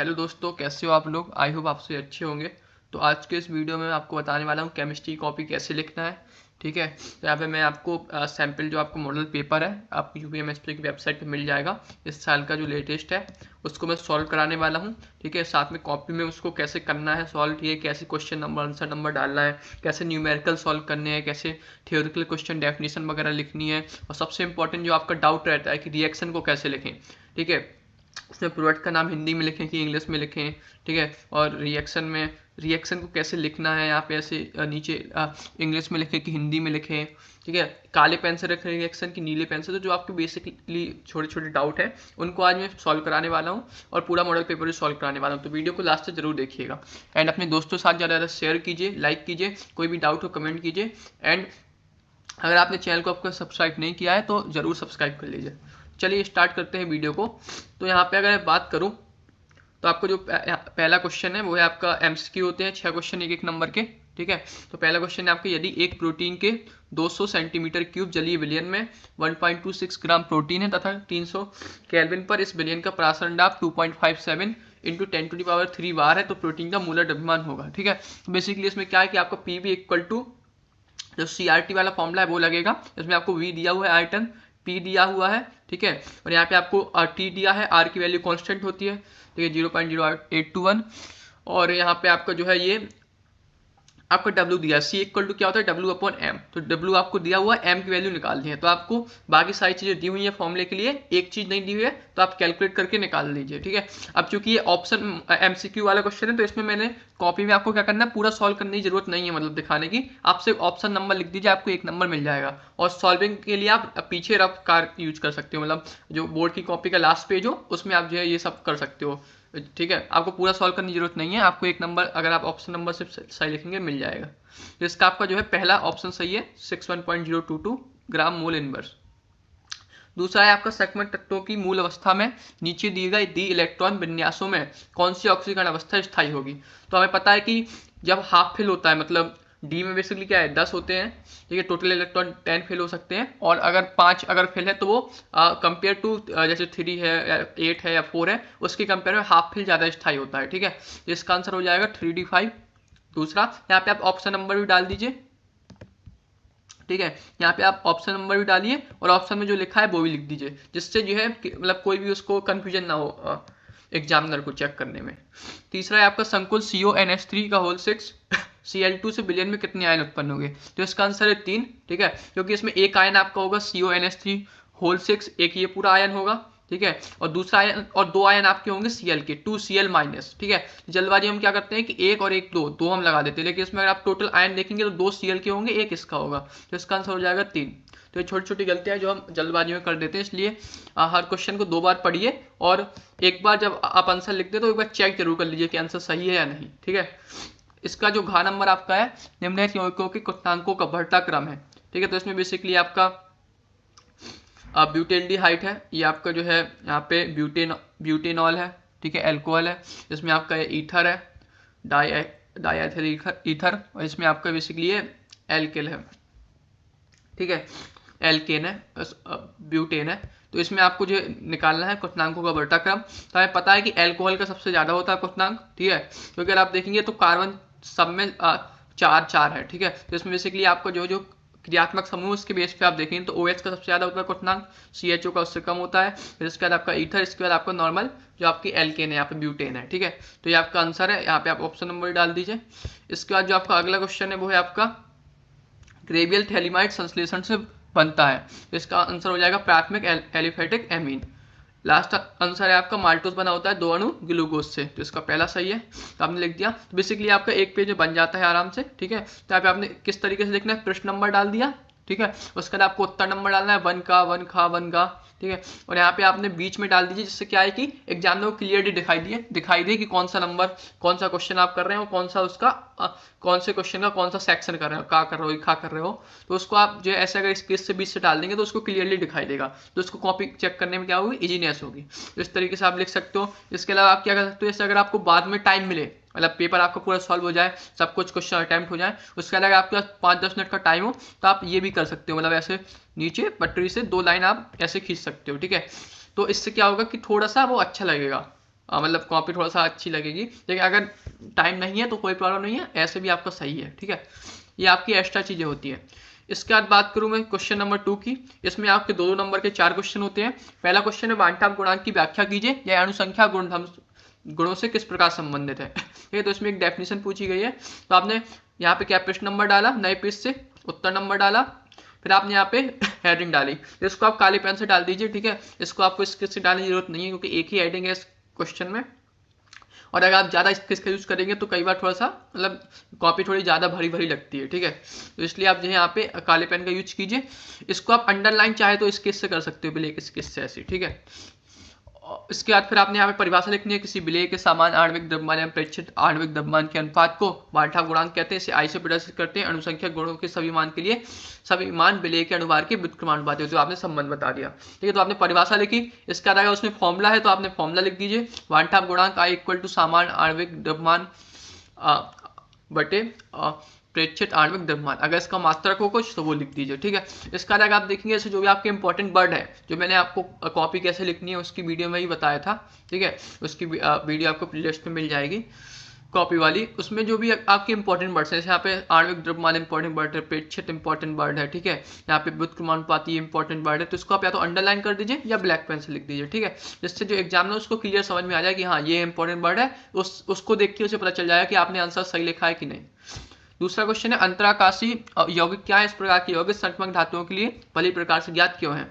Hello दोस्तों, कैसे हो आप लोग। आई होप आपसे अच्छे होंगे। तो आज के इस वीडियो में मैं आपको बताने वाला हूँ केमिस्ट्री कॉपी कैसे लिखना है। ठीक है, तो यहाँ पे मैं आपको सैम्पल जो आपको मॉडल पेपर है आपको यूपीएमएसपी की वेबसाइट पे मिल जाएगा। इस साल का जो लेटेस्ट है उसको मैं सॉल्व कराने वाला हूँ। ठीक है, साथ में कॉपी में उसको कैसे करना है सॉल्व, ठीक है, कैसे क्वेश्चन नंबर आंसर नंबर डालना है, कैसे न्यूमेरिकल सॉल्व करने हैं, कैसे थियोरिटिकल क्वेश्चन डेफिनेशन वगैरह लिखनी है, और सबसे इंपॉर्टेंट जो आपका डाउट रहता है कि रिएक्शन को कैसे लिखें। ठीक है, उसमें प्रोडक्ट का नाम हिंदी में लिखें कि इंग्लिश में लिखें। ठीक है, और रिएक्शन को कैसे लिखना है, यहाँ पे ऐसे नीचे इंग्लिश में लिखें कि हिंदी में लिखें। ठीक है, काले पेन से रखें रिएक्शन की नीले पेन से। तो जो आपके बेसिकली छोटे छोटे डाउट हैं उनको आज मैं सॉल्व कराने वाला हूँ और पूरा मॉडल पेपर भी सॉल्व कराने वाला हूँ। तो वीडियो को लास्ट तक जरूर देखिएगा एंड अपने दोस्तों के साथ ज़्यादा ज़्यादा शेयर कीजिए, लाइक कीजिए, कोई भी डाउट हो कमेंट कीजिए। एंड अगर आपने चैनल को आपको सब्सक्राइब नहीं किया है तो ज़रूर सब्सक्राइब कर लीजिए। चलिए स्टार्ट करते हैं वीडियो को। तो यहाँ पे अगर मैं बात करूँ तो आपको जो पहला क्वेश्चन है वो है आपका एमसीक्यू होते हैं 6 क्वेश्चन एक एक नंबर के। ठीक है, तो पहला क्वेश्चन है आपका, यदि एक प्रोटीन के 200 सेंटीमीटर क्यूब जलीय विलयन में 1.26 ग्राम प्रोटीन है तथा 300 केल्विन पर इस विलयन का प्रासरण दाब 2.57 इंटू 10⁻³ बार है तो प्रोटीन का मूलर द्रव्यमान होगा। ठीक है, तो बेसिकली इसमें क्या है कि आपका पी भी इक्वल टू जो CRT वाला फॉर्मूला है वो लगेगा। इसमें आपको V दिया हुआ है आयतन, P दिया हुआ है। ठीक है, और यहाँ पे आपको T दिया है, R की वैल्यू कांस्टेंट होती है। ठीक है, 0.0821। और यहाँ पे आपका जो है ये आपका W दिया है, C इक्वल टू क्या होता है W/M। तो W आपको दिया हुआ है, M की वैल्यू निकालनी है। तो आपको बाकी सारी चीज़ें दी हुई है फॉर्मूले के लिए, एक चीज़ नहीं दी हुई है तो आप कैलकुलेट करके निकाल लीजिए। ठीक है, अब चूंकि ये ऑप्शन MCQ वाला क्वेश्चन है तो इसमें मैंने कॉपी में आपको क्या करना है, पूरा सॉल्व करने की जरूरत नहीं है, मतलब दिखाने की। आप सिर्फ ऑप्शन नंबर लिख दीजिए, आपको 1 नंबर मिल जाएगा। और सॉल्विंग के लिए आप पीछे रफ कार यूज कर सकते हो, मतलब जो बोर्ड की कॉपी का लास्ट पेज हो उसमें आप जो है ये सब कर सकते हो। ठीक है, आपको पूरा सॉल्व करने की जरूरत नहीं है, आपको 1 नंबर अगर आप ऑप्शन नंबर से सही लिखेंगे मिल जाएगा। तो इसका आपका जो है पहला ऑप्शन सही है, 61.022 ग्राम मोल इनवर्स। दूसरा है आपका सकमट तत्वों की मूल अवस्था में नीचे दिए गए दी इलेक्ट्रॉन विन्यासों में कौन सी ऑक्सीकरण अवस्था स्थायी होगी। तो हमें पता है कि जब हाफ फिल होता है, मतलब डी में बेसिकली क्या है 10 होते हैं। ठीक है, टोटल इलेक्ट्रॉन 10 फिल हो सकते हैं, और अगर 5 अगर फिल है तो वो कंपेयर टू जैसे 3 है या 8 है या 4 है उसके कंपेयर में हाफ फिल ज़्यादा स्थायी होता है। ठीक है, इसका आंसर हो जाएगा 3D5। दूसरा, यहाँ पे आप ऑप्शन नंबर भी डाल दीजिए। ठीक है, यहाँ पे आप ऑप्शन नंबर भी डालिए और ऑप्शन में जो लिखा है वो भी लिख दीजिए, जिससे जो है मतलब कोई भी उसको कंफ्यूजन ना हो एग्जामिनर को चेक करने में। तीसरा है आपका संकुल CONH3 का होल 6 Cl2 से विलयन में कितने आयन उत्पन्न होंगे। तो इसका आंसर है 3। ठीक है, क्योंकि इसमें एक आयन आपका होगा CONH3 होल 6, एक ये पूरा आयन होगा। ठीक है, और दूसरा आयन और 2 आयन आपके होंगे Cl के 2Cl-। ठीक है, जल्दबाजी हम क्या करते हैं कि एक और एक दो हम लगा देते हैं, लेकिन इसमें अगर आप टोटल आयन देखेंगे तो 2 Cl के होंगे, एक इसका होगा। तो इसका आंसर हो जाएगा 3। तो ये छोटी छोटी गलतियां जो हम जल्दबाजी में कर देते हैं, इसलिए हर क्वेश्चन को 2 बार पढ़िए और एक बार जब आप आंसर लिखते हैं तो एक बार चेक जरूर कर लीजिए कि आंसर सही है या नहीं। ठीक है, इसका जो घ नंबर आपका है निम्नलिखित यौगिकों के क्वथनांकों का बढ़ता क्रम है। ठीक है, तो इसमें बेसिकली आपका ब्यूटेल्डिहाइड है, ये आपका जो है यहाँ पे ब्यूटेनॉल है। ठीक है, एल्कोहल है, इसमें आपका ईथर है, डाईएथिल ईथर, और इसमें आपका बेसिकली ये एल्केल है। ठीक है, एल्केन है, ब्यूटेन है। तो इसमें आपको जो निकालना है क्वथनांकों का बढ़ता क्रम। तो हमें पता है कि एल्कोहल का सबसे ज़्यादा होता है क्वथनांक। ठीक है, क्योंकि अगर आप देखेंगे तो कार्बन सब में 4 है। ठीक है, तो इसमें बेसिकली आपको जो जो क्रियात्मक समूह उसके बेस पे आप देखेंगे तो OH का सबसे ज़्यादा होता है क्वथनांक, CHO का उससे कम होता है, फिर इसके बाद आपका ईथर, इसके बाद आपका नॉर्मल जो आपकी एल्केन है यहाँ पे ब्यूटेन है। ठीक है, तो ये आपका आंसर है, यहाँ पे आप ऑप्शन नंबर डाल दीजिए। इसके बाद जो आपका अगला क्वेश्चन है वो है आपका ग्रेवियल थैलिमाइड संश्लेषण से बनता है। तो इसका आंसर हो जाएगा प्राथमिक एलिफेटिक एमीन। लास्ट आंसर है आपका माल्टोज बना होता है 2 अणु ग्लूकोज से। तो इसका पहला सही है, तो आपने लिख दिया। तो बेसिकली आपका एक पेज में बन जाता है आराम से। ठीक है, तो यहाँ पे आपने किस तरीके से लिखना है, प्रश्न नंबर डाल दिया। ठीक है, उसके बाद आपको उत्तर नंबर डालना है 1 का 1 खा 1 का। ठीक है, और यहाँ पे आपने बीच में डाल दीजिए, जिससे क्या है कि एग्जामिनर को क्लियरली दिखाई दे कि कौन सा नंबर कौन सा क्वेश्चन आप कर रहे हैं और कौन सा उसका कौन से क्वेश्चन का कौन सा सेक्शन कर रहे हो, का कर रहे हो, खा कर रहे हो। तो उसको आप जो ऐसे अगर इस से बीच से डाल देंगे तो उसको क्लियरली दिखाई देगा, तो उसको कॉपी चेक करने में क्या होगी, इजीनेस होगी। तो इस तरीके से आप लिख सकते हो। इसके अलावा आप क्या कर सकते हो, जैसे अगर आपको बाद में टाइम मिले, मतलब पेपर आपका पूरा सॉल्व हो जाए, सब कुछ क्वेश्चन अटैम्प्ट हो जाए, उसके अलावा आपके पास 5-10 मिनट का टाइम हो तो आप ये भी कर सकते हो, मतलब ऐसे नीचे पटरी से 2 लाइन आप ऐसे खींच सकते हो। ठीक है, तो इससे क्या होगा कि थोड़ा सा वो अच्छा लगेगा मतलब कॉपी थोड़ा सा अच्छी लगेगी, लेकिन अगर टाइम नहीं है तो कोई प्रॉब्लम नहीं है, ऐसे भी आपका सही है। ठीक है, ये आपकी एक्स्ट्रा चीज़ें होती हैं। इसके बाद बात करूं मैं क्वेश्चन नंबर 2 की। इसमें आपके 2 नंबर के 4 क्वेश्चन होते हैं। पहला क्वेश्चन है वांटाप गुणांक की व्याख्या कीजिए, यह अणुसंख्या गुणों से किस प्रकार संबंधित है। ठीक है, तो इसमें एक डेफिनेशन पूछी गई है। तो आपने यहाँ पे क्या प्रश्न नंबर डाला, नए पेज से उत्तर नंबर डाला, फिर आपने यहाँ पे हेडिंग डाली। तो इसको आप काले पेन से डाल दीजिए। ठीक है, इसको आपको स्केच से डालने की जरूरत नहीं है, क्योंकि एक ही हेडिंग है इस क्वेश्चन में, और अगर आप ज़्यादा स्केच का यूज़ करेंगे तो कई बार थोड़ा सा मतलब कॉपी थोड़ी ज़्यादा भरी भरी लगती है। ठीक है, तो इसलिए आप जो है यहाँ पे काले पेन का यूज कीजिए। इसको आप अंडरलाइन चाहे तो स्केच से कर सकते हो, ब्लैक स्केच से ऐसी। ठीक है, इसके बाद फिर आपने यहाँ पे परिभाषा लिखनी है, किसी विलेय के समान आणविक द्रव्यमान या प्रेक्षित आणविक द्रव्यमान के अनुपात को वाल्थॉफ गुणांक कहते हैं। इसे आई से प्रदर्शित करते हैं। अणुसंख्या गुणों के सभी मान के लिए सभी मान विलेय के अनुभार के व्युत्क्रमानुपाती होते हैं। तो आपने संबंध बता दिया। ठीक है, तो आपने परिभाषा लिखी। इसके बाद अगर उसमें फॉर्मूला है तो आपने फॉर्मूला लिख दीजिए, वाल्थॉफ गुणांक आई इक्वल टू समान आणविक द्रव्यमान बटे प्रेक्षित आणविक द्रव्यमान। अगर इसका मात्रक हो कुछ तो वो लिख दीजिए। ठीक है, इसका अगर आप देखेंगे ऐसे जो भी आपके इंपॉर्टेंट वर्ड है, जो मैंने आपको कॉपी कैसे लिखनी है उसकी वीडियो में ही बताया था। ठीक है, उसकी वीडियो आपको प्लेलिस्ट में मिल जाएगी कॉपी वाली। उसमें जो भी आपके इंपॉर्टेंट वर्ड्स हैं, जैसे यहाँ पे आणविक द्रव्यमान इंपॉर्टेंट वर्ड है, प्रेक्षित इंपॉर्टेंट वर्ड है। ठीक है, यहाँ पे व्युत्क्रमानुपाती इंपॉर्टेंट वर्ड है, तो इसको आप या तो अंडरलाइन कर दीजिए या ब्लैक पेन से लिख दीजिए। ठीक है, जिससे जो एग्जाम में उसको क्लियर समझ में आ जाए कि हाँ ये इंपॉर्टेंट वर्ड है, उसको देख के उसे पता चल जाएगा कि आपने आंसर सही लिखा है कि नहीं। दूसरा क्वेश्चन है अंतराकाशी यौगिक क्या है, इस प्रकार के यौगिक संक्रमक धातुओं के लिए भली प्रकार से ज्ञात क्यों है।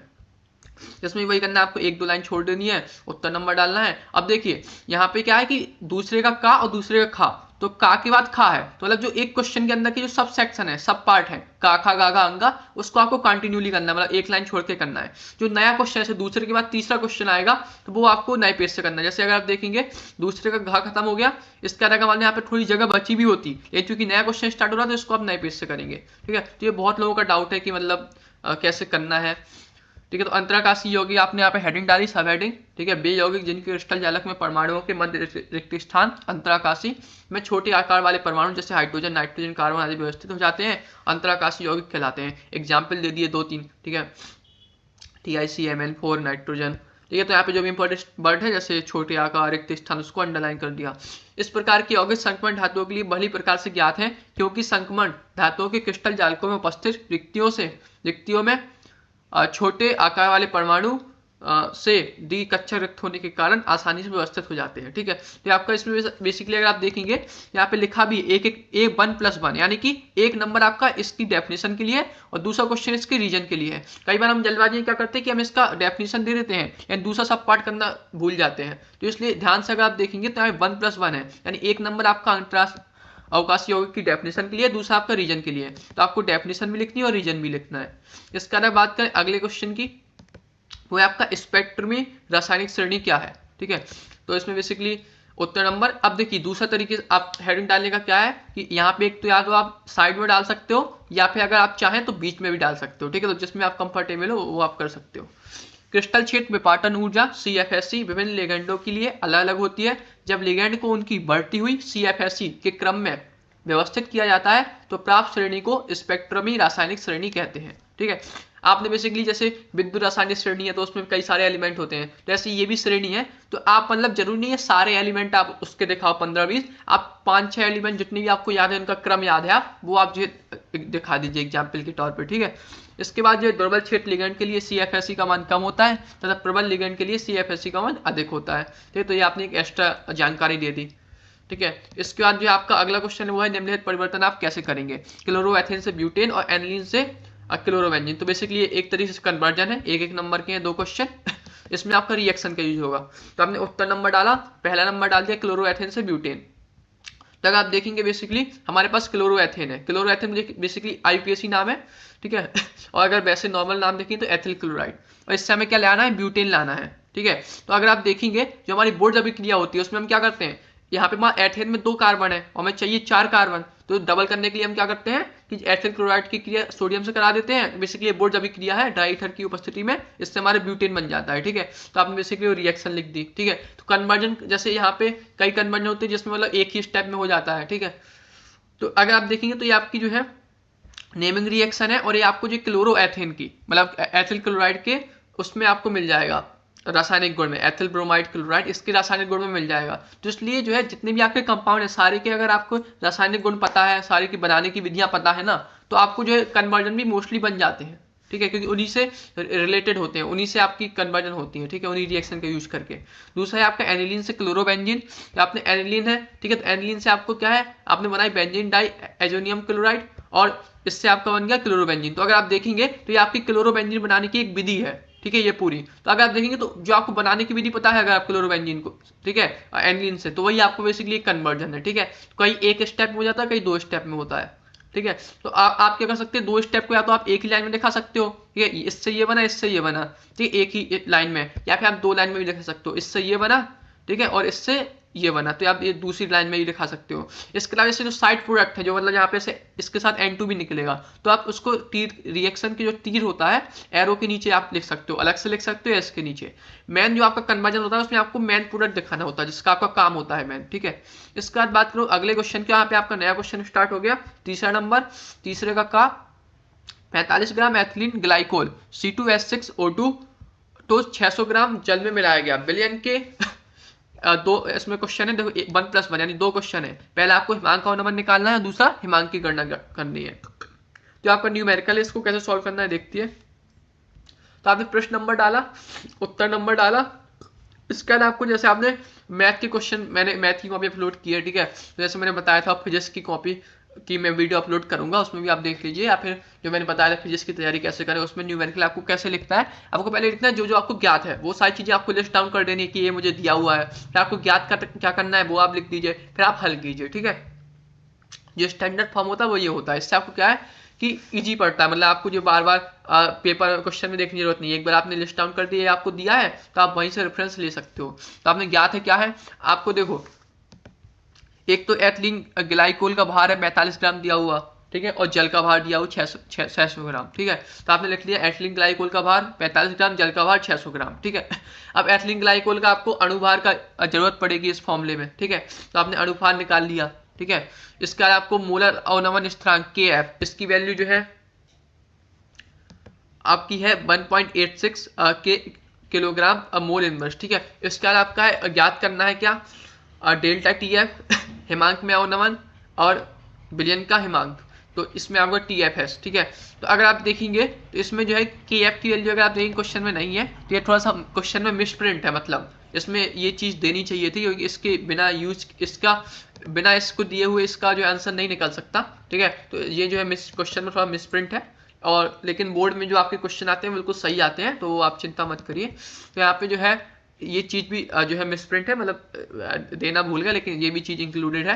इसमें वही करना है, आपको 1-2 लाइन छोड़ देनी है, उत्तर नंबर डालना है। अब देखिए यहाँ पे क्या है कि दूसरे का का और दूसरे का खा, तो का के बाद खा है, तो मतलब जो एक क्वेश्चन के अंदर की जो सब सेक्शन है, सब पार्ट है, का खा गा गा अंगा, उसको आपको कंटिन्यूली करना है, मतलब एक लाइन छोड़ के करना है। जो नया क्वेश्चन है, दूसरे के बाद तीसरा क्वेश्चन आएगा, तो वो आपको नए पेज से करना है। जैसे अगर आप देखेंगे दूसरे का घा खत्म हो गया, इसका अगर मान यहाँ पे थोड़ी जगह बची भी होती, लेकिन चूंकि नया क्वेश्चन स्टार्ट हो रहा है तो इसको आप नए पेज से करेंगे। ठीक है, तो ये बहुत लोगों का डाउट है कि मतलब कैसे करना है। ठीक है, तो अंतराकाशी यौगिक आपने यहाँ पे हेडिंग डाली, सब हेडिंग। ठीक है, बे यौगिक जिनके क्रिस्टल जालक में परमाणुओं के मध्य रिक्त स्थान अंतराकाशी में छोटे आकार वाले परमाणु जैसे हाइड्रोजन, नाइट्रोजन, कार्बन आदि व्यवस्थित हो जाते हैं, अंतराकाशी यौगिक कहलाते हैं। एग्जाम्पल दे दिए 2-3। ठीक है, TiCmN4 नाइट्रोजन। ठीक है, तो यहाँ पे जो भी इंपॉर्टेंट वर्ड है जैसे छोटे आकार, रिक्त स्थान, उसको अंडरलाइन कर दिया। इस प्रकार की यौगिक संक्रमण धातुओं के लिए भली प्रकार से ज्ञात है, क्योंकि संक्रमण धातुओं के क्रिस्टल जालकों में उपस्थित रिक्तियों में छोटे आकार वाले परमाणु से द्विकक्षक रिक्त होने के कारण आसानी से व्यवस्थित हो जाते हैं। ठीक है, तो आपका इसमें बेसिकली अगर आप देखेंगे यहाँ पे लिखा भी एक 1+1, यानी कि एक नंबर आपका इसकी डेफिनेशन के लिए और दूसरा क्वेश्चन इसके रीजन के लिए है। कई बार हम जल्दबाजी में क्या करते हैं कि हम इसका डेफिनेशन दे देते हैं या दूसरा सब पार्ट करना भूल जाते हैं, तो इसलिए ध्यान से अगर आप देखेंगे तो यहाँ 1+1 है, यानी एक नंबर आपका अंतरराष्ट्रीय अवकाशी यौगिक की डेफिनेशन के लिए, दूसरा आपका रीजन के लिए। तो आपको डेफिनेशन भी लिखनी है और रीजन भी लिखना है। इसके बाद बात करें अगले क्वेश्चन की, वो है आपका स्पेक्ट्रमी रासायनिक श्रेणी क्या है। ठीक है, तो इसमें बेसिकली उत्तर नंबर, अब देखिए दूसरा तरीके से आप हेडिंग डालने का क्या है कि यहाँ पे एक तो या तो आप साइड में डाल सकते हो या फिर अगर आप चाहें तो बीच में भी डाल सकते हो। ठीक है, तो जिसमें आप कंफर्टेबल हो वो आप कर सकते हो। क्रिस्टल क्षेत्र विपाटन ऊर्जा CFSE विभिन्न लिगेंडों के लिए अलग अलग होती है। जब लिगेंड को उनकी बढ़ती हुई CFSE के क्रम में व्यवस्थित किया जाता है तो प्राप्त श्रेणी को स्पेक्ट्रमी रासायनिक श्रेणी कहते हैं। ठीक है, आपने बेसिकली जैसे विद्युत रासायनिक श्रेणी है तो उसमें कई सारे एलिमेंट होते हैं, तो ऐसे ये भी श्रेणी है। तो आप मतलब जरूरी नहीं है सारे एलिमेंट आप उसके दिखाओ 15-20, आप 5-6 एलिमेंट जितने भी आपको याद है उनका क्रम याद है आप वो आप जो दिखा दीजिए एग्जाम्पल के तौर पर। ठीक है, इसके बाद जो दुर्बल क्षेत्र लिगेंड के लिए CFSE का मान कम होता है तथा प्रबल लिगेंड के लिए CFSE का मान अधिक होता है। ठीक है, तो ये आपने एक एक्स्ट्रा जानकारी दे दी। ठीक है, इसके बाद जो आपका अगला क्वेश्चन है वो है निम्नलिखित परिवर्तन आप कैसे करेंगे, क्लोरोएथेन से ब्यूटेन और एनिलीन से क्लोरोबेंजीन। तो बेसिकली ये एक तरीके से कन्वर्जन है, एक नंबर के हैं 2 क्वेश्चन। इसमें आपका रिएक्शन का यूज होगा। तो आपने उत्तर नंबर डाला, पहला नंबर डाल दिया क्लोरोएथेन से ब्यूटेन। तो अगर आप देखेंगे बेसिकली हमारे पास क्लोरोएथेन है, क्लोरोएथेन बेसिकली IUPAC नाम है। ठीक है, और अगर वैसे नॉर्मल नाम देखें तो एथिल क्लोराइड, और इससे हमें क्या लाना है, ब्यूटेन लाना है। ठीक है, तो अगर आप देखेंगे जो हमारी बोर्ड अभिक्रिया होती है उसमें हम क्या करते हैं, यहाँ पे मान एथेन में 2 कार्बन है और हमें चाहिए 4 कार्बन, तो डबल करने के लिए हम क्या करते हैं कि एथिल क्लोराइड की क्रिया सोडियम से करा देते हैं। बेसिकली बोर्ड अभी क्रिया है ड्राई ईथर की उपस्थिति में, इससे हमारे ब्यूटेन बन जाता है। ठीक है, तो आपने बेसिकली रिएक्शन लिख दी। ठीक है, तो कन्वर्जन जैसे यहाँ पे कई कन्वर्जन होते हैं जिसमें मतलब एक ही स्टेप में हो जाता है। ठीक है, तो अगर आप देखेंगे तो ये आपकी जो है नेमिंग रिएक्शन है, और ये आपको जो क्लोरोएथेन की मतलब एथिल क्लोराइड के उसमें आपको मिल जाएगा रासायनिक गुण में, एथिल ब्रोमाइड क्लोराइड, इसके रासायनिक गुण में मिल जाएगा। तो इसलिए जो है जितने भी आपके कंपाउंड है सारे के अगर आपको रासायनिक गुण पता है, सारे की बनाने की विधियां पता है ना, तो आपको जो है कन्वर्जन भी मोस्टली बन जाते हैं, ठीक है, क्योंकि उन्हीं से रिलेटेड होते हैं, उन्हीं से आपकी कन्वर्जन होती है, ठीक है, उन्हीं रिएक्शन का यूज करके। दूसरा है आपका एनिलीन से क्लोरोबेंजीन, आपने एनिलीन है, ठीक है, तो एनिलीन से आपको क्या है, आपने बनाई बेंजीन डाई एजोनियम क्लोराइड और इससे आपका बन गया क्लोरोबेंजीन। तो अगर आप देखेंगे तो ये आपकी क्लोरोबेंजीन बनाने की एक विधि है, ठीक है, ये पूरी। तो अगर आप देखेंगे तो जो आपको बनाने की विधि पता है अगर आप क्लोरोबेंजीन को, ठीक है, एनिलीन से, तो वही आपको बेसिकली कन्वर्जन है, ठीक है। कहीं एक स्टेप में हो जाता है, कहीं 2 स्टेप में होता है, ठीक है। तो आप क्या कर सकते हैं, 2 स्टेप को या तो आप एक ही लाइन में दिखा सकते हो, ठीक है, इससे ये बना, इससे ये बना, ठीक है, एक ही लाइन में, या फिर आप 2 लाइन में भी दिखा सकते हो, इससे ये बना, ठीक है, और इससे ये बना, तो आप ये दूसरी लाइन में ही दिखा सकते हो। इसके अलावा इससे जो साइड प्रोडक्ट है, जो मतलब यहाँ पे से इसके साथ N2 भी निकलेगा, तो आप उसको तीर, रिएक्शन के जो तीर होता है एरो के नीचे आप लिख सकते हो, अलग से लिख सकते हो एस के नीचे। मेन जो आपका कन्वर्जन होता है उसमें आपको मेन प्रोडक्ट दिखाना होता है, जिसका आपका काम होता है मेन, ठीक है। इसके बाद बात करो अगले क्वेश्चन की, यहाँ पे आपका नया क्वेश्चन स्टार्ट हो गया, तीसरा नंबर, तीसरे का 45 ग्राम एथिलीन ग्लाइकोल C2H6O2 तो 600 ग्राम जल में मिलाया गया बिलियन के दो इसमें क्वेश्चन है, देखो 1+1 यानी 2 क्वेश्चन है। पहला आपको हिमांक का नंबर निकालना है, दूसरा हिमांक की गणना करनी है। जो आपका न्यूमेरिकल है इसको कैसे सॉल्व करना है देखती है। तो आपने प्रश्न नंबर डाला, उत्तर नंबर डाला, इसके बाद आपको जैसे आपने मैथ के क्वेश्चन, मैंने मैथ की कॉपी अपलोड की है, ठीक है, तो जैसे मैंने बताया था फिजिक्स की कॉपी की मैं वीडियो अपलोड करूंगा, उसमें भी आप देख लीजिए, या फिर जो मैंने बताया था फिजिक्स की तैयारी कैसे करें, उसमें न्यूमेरिकल आपको कैसे लिखता है, आपको पहले लिखना है जो जो आपको ज्ञात है वो सारी चीज़ें आपको लिस्ट डाउन कर देनी है कि ये मुझे दिया हुआ है, फिर आपको ज्ञात क्या करना है वो आप लिख दीजिए, फिर आप हल कीजिए, ठीक है। जो स्टैंडर्ड फॉर्म होता है वो ये होता है, इससे आपको क्या है कि इजी पड़ता है, मतलब आपको जो बार बार पेपर क्वेश्चन में देखने की जरूरत नहीं है, एक बार आपने लिस्ट डाउन कर दिया, आपको दिया है तो आप वहीं से रेफरेंस ले सकते हो। तो आपने ज्ञात है क्या है, आपको देखो एक तो एथिलीन ग्लाइकोल का भार है 45 ग्राम दिया हुआ, ठीक है, और जल का भार दिया हुआ 600 ग्राम, ठीक है। तो आपने लिख लिया एथिलीन ग्लाइकोल का भार 45 ग्राम, जल का भार 600 ग्राम, ठीक है। अब एथिलीन ग्लाइकोल का आपको अणुभार का जरूरत पड़ेगी इस फॉर्मूले में, ठीक है, तो आपने अणुभार निकाल लिया, ठीक है। इसके बाद आपको मोलर अवनमन स्थिरांक Kf, इसकी वैल्यू जो है आपकी है 1.86 किलोग्राम मोल इनवर्स, ठीक है। इसके बाद आपका ज्ञात करना है क्या, डेल्टा TF हिमांक में अवनमन और बिलियन का हिमांक, तो इसमें आपका TFS, ठीक है। तो अगर आप देखेंगे तो इसमें जो है KF की वैल्यू अगर आप देखेंगे क्वेश्चन में नहीं है, तो ये थोड़ा सा क्वेश्चन में मिसप्रिंट है, मतलब इसमें ये चीज़ देनी चाहिए थी, क्योंकि इसके बिना यूज इसका बिना इसको दिए हुए इसका जो आंसर नहीं निकल सकता, ठीक है। तो ये जो है क्वेश्चन में थोड़ा मिसप्रिंट है, और लेकिन बोर्ड में जो आपके क्वेश्चन आते हैं बिल्कुल सही आते हैं, तो आप चिंता मत करिए। तो यहाँ पे जो है ये चीज़ भी जो है मिसप्रिंट है, मतलब देना भूल गया, लेकिन ये भी चीज़ इंक्लूडेड है।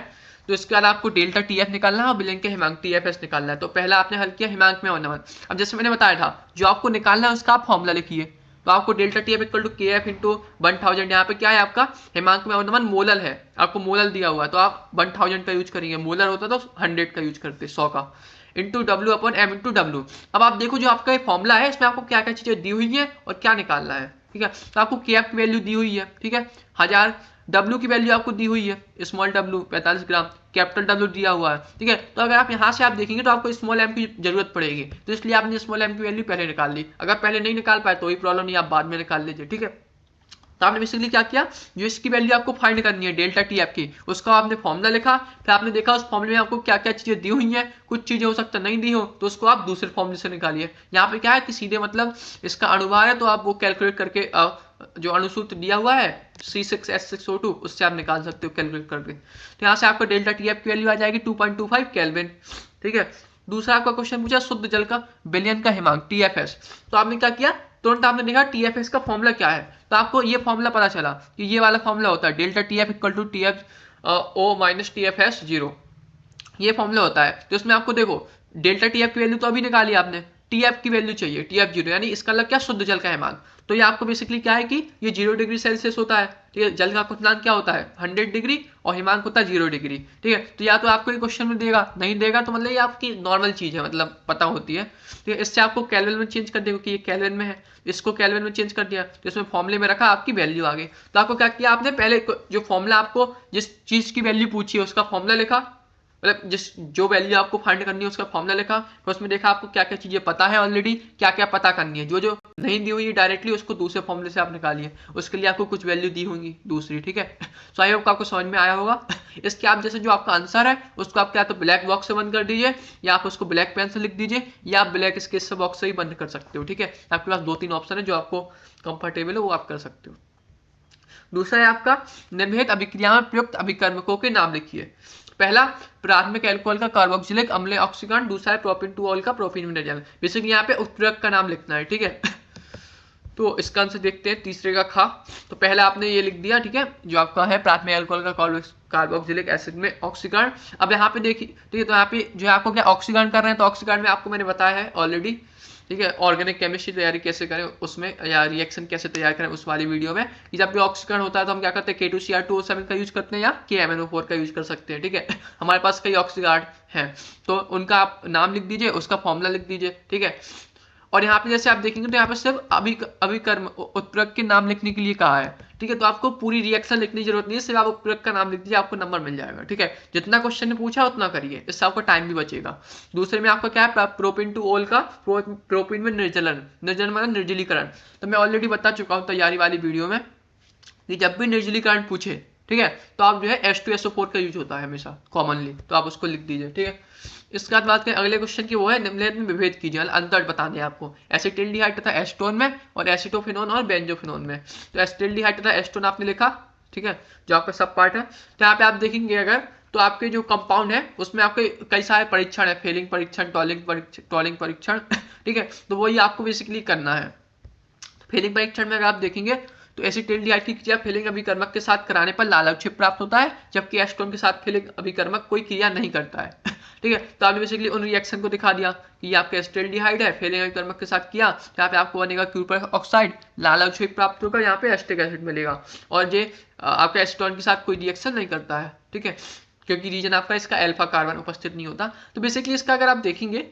तो इसके बाद आपको डेल्टा TF निकालना है और बिलियन के हिमांक TFS निकालना है। तो पहला आपने हल किया हिमांक में अवनमन। अब जैसे मैंने बताया था जो आपको निकालना है उसका आप फॉर्मूला लिखिए, तो आपको delta TF equal to KF into 1000, यहाँ पे क्या है आपका हिमांक में अवनमन मोलल है, आपको मोलल दिया हुआ है, तो आप 1000 का यूज करेंगे, मोलर होता तो 100 का यूज करते, 100 का, into W upon M into W। अब आप देखो जो आपका ये फॉर्मूला है इसमें आपको क्या क्या चीज़ें दी हुई है और क्या निकालना है, ठीक है। तो आपको KF की वैल्यू दी हुई है, ठीक है, 1000, W की वैल्यू आपको दी हुई है, स्मॉल W 45 ग्राम, कैपिटल W दिया हुआ है, ठीक है। तो अगर आप यहाँ से आप देखेंगे तो आपको स्मॉल m की जरूरत पड़ेगी, तो इसलिए आपने स्मॉल m की वैल्यू पहले निकाल ली। अगर पहले नहीं निकाल पाए तो कोई प्रॉब्लम नहीं, आप बाद में निकाल लीजिए, ठीक है। तो आपने बेसिकली क्या किया, जो इसकी वैल्यू आपको फाइंड करनी है डेल्टा TF की, उसका आपने फॉर्मूला लिखा, फिर आपने देखा उस फॉर्मूले में आपको क्या क्या चीज़ें दी हुई हैं, कुछ चीज़ें हो सकता नहीं दी हो, तो उसको आप दूसरे फॉर्मूले से निकालिए। यहाँ पे क्या है कि सीधे मतलब इसका अणुभार है, तो आप वो कैलकुलेट करके जो अणुसूत्र दिया हुआ है C6H6O2 उससे आप निकाल सकते हो कैलकुलेट करके। तो यहाँ से आपका डेल्टा TF की वैल्यू आ जाएगी 2.25 केल्विन, ठीक है। दूसरा आपका क्वेश्चन पूछा शुद्ध जल का बिलियन का हिमांक TFS, तो आपने क्या किया, तुरंत आपने देखा TFS का फॉर्मूला क्या है, तो आपको ये फॉर्मूला पता चला कि ये वाला फॉर्मूला होता है delta TF equal to TFO minus TFS 0, ये फॉर्मूला होता है। तो इसमें आपको देखो डेल्टा TF की वैल्यू तो अभी निकाली आपने, TF की वैल्यू चाहिए, TF 0, यानी इसका मतलब क्या शुद्ध जल का हिमांक। तो ये आपको बेसिकली क्या है कि ये 0 डिग्री सेल्सियस होता है, ठीक है, जल का क्वथनांक क्या होता है 100 डिग्री और हिमांक होता है 0 डिग्री, ठीक है। तो या तो आपको ये क्वेश्चन में देगा, नहीं देगा तो मतलब ये आपकी नॉर्मल चीज़ है, मतलब पता होती है, ठीक है। इससे आपको केल्विन में चेंज कर देगा कि ये केल्विन में है, इसको केल्विन में चेंज कर दिया, तो इसमें फॉर्मूले में रखा, आपकी वैल्यू आ गई। तो आपको क्या किया, आपने पहले जो फॉर्मूला आपको जिस चीज़ की वैल्यू पूछी है उसका फॉर्मूला लिखा, मतलब जिस जो वैल्यू आपको फाइंड करनी है उसका फॉर्मूला लिखा, फिर उसमें देखा आपको क्या क्या चीज़ें पता है ऑलरेडी, क्या क्या पता करनी है, जो जो नहीं दी हुई है डायरेक्टली उसको दूसरे फॉर्मूले से आप निकालिए, उसके लिए आपको कुछ वैल्यू दी होंगी दूसरी, ठीक है। सो आई होप आपको समझ में आया होगा। इसके आप जैसे जो आपका आंसर है उसको आप क्या तो ब्लैक बॉक्स से बंद कर दीजिए, या आप उसको ब्लैक पेन से लिख दीजिए, या आप ब्लैक स्केच से बॉक्स से ही बंद कर सकते हो, ठीक है। आपके पास 2-3 ऑप्शन है, जो आपको कंफर्टेबल है वो आप कर सकते हो। दूसरा है आपका निम्नलिखित अभिक्रिया में प्रयुक्त अभिकर्मकों के नाम लिखिए। पहला प्राथमिक अल्कोहल का कार्बोक्सिलिक अम्ल ऑक्सीकरण, दूसरा है प्रोपिन टू ऑल का प्रोपिन विनेजल। बेसिकली यहाँ पे उत्प्रेरक का नाम लिखना है, ठीक है। तो इसका आंसर देखते हैं तीसरे का खा। तो पहला आपने ये लिख दिया, ठीक है, जो आपका है प्राथमिक अल्कोहल का कार्बोक्सिलिक एसिड में ऑक्सीकरण। अब यहाँ पे देखिए, ठीक है, तो यहाँ पे जो आपको क्या ऑक्सीकरण कर रहे हैं, तो ऑक्सीकरण में आपको मैंने बताया है ऑलरेडी, ठीक है, ऑर्गेनिक केमिस्ट्री तैयारी कैसे करें उसमें, या रिएक्शन कैसे तैयार करें उस वाली वीडियो में, कि जब भी ऑक्सीकरण होता है तो हम क्या करते हैं K2Cr2O7 का यूज करते हैं या KMnO4 का यूज कर सकते हैं, ठीक है। हमारे पास कई ऑक्सीगार्ड हैं, तो उनका आप नाम लिख दीजिए, उसका फॉर्मूला लिख दीजिए, ठीक है। और यहाँ पे जैसे आप देखेंगे तो यहाँ पे सिर्फ अभिकर्म उत्प्रेरक के नाम लिखने के लिए कहा है, ठीक है। तो आपको पूरी रिएक्शन लिखने की जरूरत नहीं है, सिर्फ आप उत्प्रेरक का नाम लिख दीजिए, आपको नंबर मिल जाएगा, ठीक है। जितना क्वेश्चन ने पूछा उतना करिए, इससे आपका टाइम भी बचेगा। दूसरे में आपका क्या है प्रोपिन टू ऑल का प्रोपिन में निर्जलन, निर्जलन मतलब निर्जलीकरण। तो मैं ऑलरेडी बता चुका हूँ तैयारी वाली वीडियो में कि जब भी निर्जलीकरण पूछे, ठीक है, तो आप जो है H2SO4 का यूज होता है हमेशा कॉमनली, तो आप उसको लिख दीजिए, ठीक है। इसके बाद बात करें अगले क्वेश्चन की, वो है निम्नलिखित में विभेद कीजिए, अंतर बताने हैं आपको एसिटिल्डिहाइड तथा एस्टोन में, और एसिटोफिनोन और बेंजोफिनोन में। तो एसिटिल्डिहाइड तथा एस्टोन आपने लिखा, ठीक है, जो आपका सब पार्ट है। तो यहाँ पे आप देखेंगे अगर, तो आपके जो कंपाउंड है उसमें आपके कई सारे परीक्षण है, फेलिंग परीक्षण, टॉलिंग परीक्षण, ठीक है। तो वही आपको बेसिकली करना है। फेलिंग परीक्षण में अगर आप देखेंगे तो एसिटिल्डिहाइड की क्रिया फेलिंग अभिकर्मक के साथ कराने पर लाल अवक्षेप प्राप्त होता है, जबकि एस्टोन के साथ फेलिंग अभिकर्मक कोई क्रिया नहीं करता है, ठीक है। तो आपने बेसिकली उन रिएक्शन को दिखा दिया कि ये आपका एसिटिल्डिहाइड है, फेलिंग अभिकर्मक के साथ किया, यहाँ पे आपको बनेगा क्यूपर ऑक्साइड, लाल अवक्षेप प्राप्त होगा, यहाँ पे एसिटिक एसिड मिलेगा, और ये आपका एस्टोन के साथ कोई रिएक्शन नहीं करता है, ठीक है, क्योंकि रीजन आपका इसका अल्फा कार्बन उपस्थित नहीं होता। तो बेसिकली इसका अगर आप देखेंगे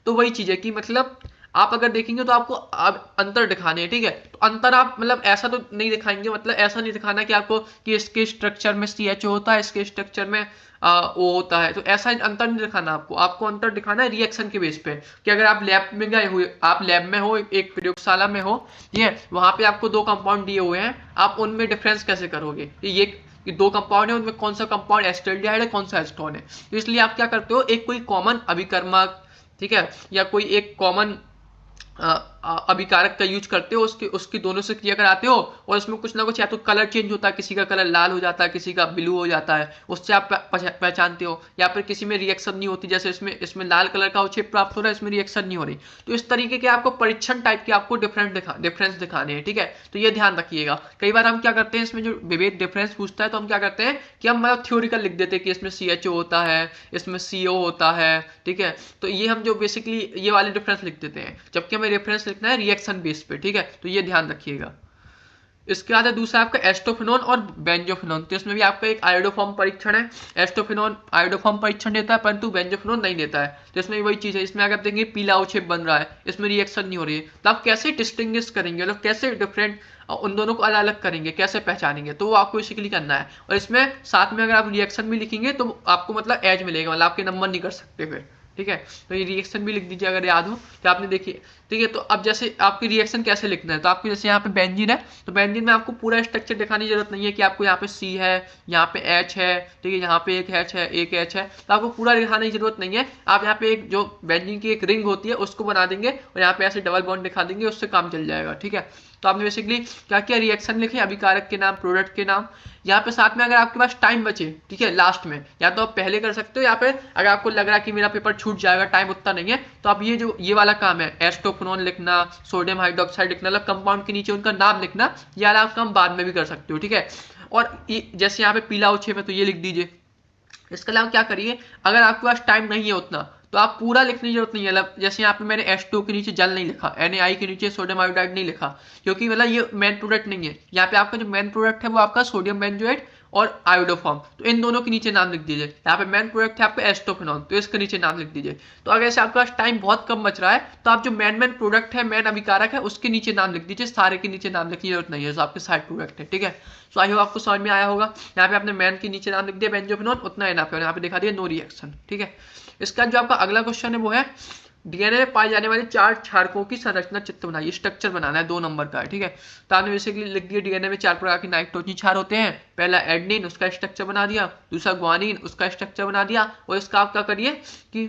तो वही चीज है कि मतलब आप अगर देखेंगे तो आपको अंतर दिखाने हैं, ठीक है। तो अंतर आप मतलब ऐसा तो नहीं दिखाएंगे, मतलब ऐसा नहीं दिखाना कि आपको कि इसके स्ट्रक्चर में CHO होता है, इसके स्ट्रक्चर में O होता है, तो ऐसा अंतर नहीं दिखाना आपको। आपको अंतर दिखाना है रिएक्शन के बेस पे, कि अगर आप लैब में गए हुए, आप लैब में हो, एक प्रयोगशाला में हो, ये वहां पे आपको 2 कंपाउंड दिए हुए हैं, आप उनमें डिफरेंस कैसे करोगे, ये 2 कंपाउंड है, उनमें कौन सा कंपाउंड एसिटिल्डिहाइड है, कौन सा एस्टोन है। तो इसलिए आप क्या करते हो, एक कोई कॉमन अभिकर्मक, ठीक है, या कोई एक कॉमन अभिकारक का यूज करते हो, उसकी दोनों से क्रिया कराते हो, और उसमें कुछ ना कुछ या तो कलर चेंज होता है, किसी का कलर लाल हो जाता है, किसी का ब्लू हो जाता है, उससे आप पहचानते हो, या फिर किसी में रिएक्शन नहीं होती, जैसे इसमें लाल कलर का अवक्षेप प्राप्त हो रहा है, इसमें रिएक्शन नहीं हो रही। तो इस तरीके के आपको परीक्षण टाइप के आपको डिफरेंस दिखाने हैं, ठीक है। तो ये ध्यान रखिएगा। कई बार हम क्या करते हैं, इसमें जो विभेद डिफरेंस पूछता है तो हम क्या करते हैं कि हम मतलब थ्योरिकल लिख देते हैं कि इसमें CHO होता है, इसमें CO होता है, ठीक है। तो ये हम जो बेसिकली ये वाले डिफरेंस लिख देते हैं, जबकि हमें रेफरेंस लिखना है रिएक्शन बेस पे, ठीक है। तो ये ध्यान रखिएगा। इसके बाद है दूसरा आपका एस्टोफिनोन और बेंजोफिनोन। तो इसमें भी आपका एक आयोडोफॉर्म परीक्षण है। एस्टोफिनोन आयोडोफॉर्म परीक्षण देता है, परंतु बेंजोफिनोन नहीं देता है। तो इसमें वही चीज है, इसमें अगर देखेंगे पीला अवक्षेप बन रहा है, इसमें रिएक्शन नहीं हो रही है, तो आप कैसे डिस्टिंग्विश करेंगे, मतलब कैसे डिफरेंट उन दोनों को अलग अलग करेंगे, कैसे पहचानेंगे, तो वो आपको बेसिकली करना है। और इसमें साथ में अगर आप रिएक्शन भी लिखेंगे तो आपको मतलब एज मिलेगा, मतलब आपके नंबर नहीं कर सकते फिर, ठीक है। तो ये रिएक्शन भी लिख दीजिए अगर याद हो कि आपने देखी, ठीक है। तो अब जैसे आपकी रिएक्शन कैसे लिखना है, तो आपको जैसे यहाँ पे बेंजीन है, तो बेंजीन में आपको पूरा स्ट्रक्चर दिखाने की जरूरत नहीं है कि आपको यहाँ पे C है, यहाँ पे H है, ठीक है, यहाँ पे एक H है, एक H है, तो आपको पूरा दिखाने की जरूरत नहीं है। आप यहाँ पे एक जो बेंजीन की एक रिंग होती है उसको बना देंगे, और यहाँ पे ऐसे डबल बॉन्ड दिखा देंगे, उससे काम चल जाएगा, ठीक है। तो आपने बेसिकली क्या किया, रिएक्शन लिखे, अभिकारक के नाम, प्रोडक्ट के नाम। यहाँ पे साथ में अगर आपके पास टाइम बचे, ठीक है, लास्ट में या तो आप पहले कर सकते हो, या फिर अगर आपको लग रहा है कि मेरा पेपर छूट जाएगा, टाइम उतना नहीं है, तो आप ये वाला काम है, एस्टोफिनोन लिखना, सोडियम हाइड्रोक्साइड लिखना, मतलब कंपाउंड के नीचे उनका नाम लिखना, ये वाला काम बाद में भी कर सकते हो, ठीक है। और जैसे यहाँ पे पीला अवक्षेप है तो ये लिख दीजिए। इसके अलावा क्या करिए, अगर आपके पास टाइम नहीं है उतना, तो आप पूरा लिखने की जरूरत नहीं है। मतलब जैसे यहाँ पे मैंने H2 के नीचे जल नहीं लिखा, NaI के नीचे सोडियम आयोडाइड नहीं लिखा, क्योंकि मतलब ये मेन प्रोडक्ट नहीं है। यहाँ पे आपका जो मेन प्रोडक्ट है वो आपका सोडियम बेंजोएट और आयोडोफॉर्म, तो इन दोनों के नीचे नाम लिख दीजिए। यहाँ पे मेन प्रोडक्ट है आपका एस्टोफिनॉन, तो इसके नीचे नाम लिख दीजिए। तो अगर ऐसे आपके पास टाइम बहुत कम बच रहा है तो आप जो मेन प्रोडक्ट है, मेन अभिकारक है, उसके नीचे नाम लिख दीजिए, सारे के नीचे नाम लिखने की जरूरत नहीं है जो आपके साइड प्रोडक्ट है, ठीक है। सो आई होप आपको समझ में आया होगा। यहाँ पे आपने मेन के नीचे नाम लिख दिया बेंजोफिनॉन, उतना इनफ है, यहाँ पे दिखा दिया नो रिएक्शन, ठीक है। इसका जो आपका अगला क्वेश्चन है वो है डीएनए में पाई जाने वाली 4 क्षारकों की संरचना चित्र बनाइए, स्ट्रक्चर बनाना है, 2 नंबर का है, ठीक है। तो आपने बेसिकली लिख दिया डीएनए में 4 प्रकार के नाइट्रोजन क्षार होते हैं। पहला एडेनिन, उसका स्ट्रक्चर बना दिया। दूसरा ग्वानिन, उसका स्ट्रक्चर बना दिया। और इसका आप क्या करिए कि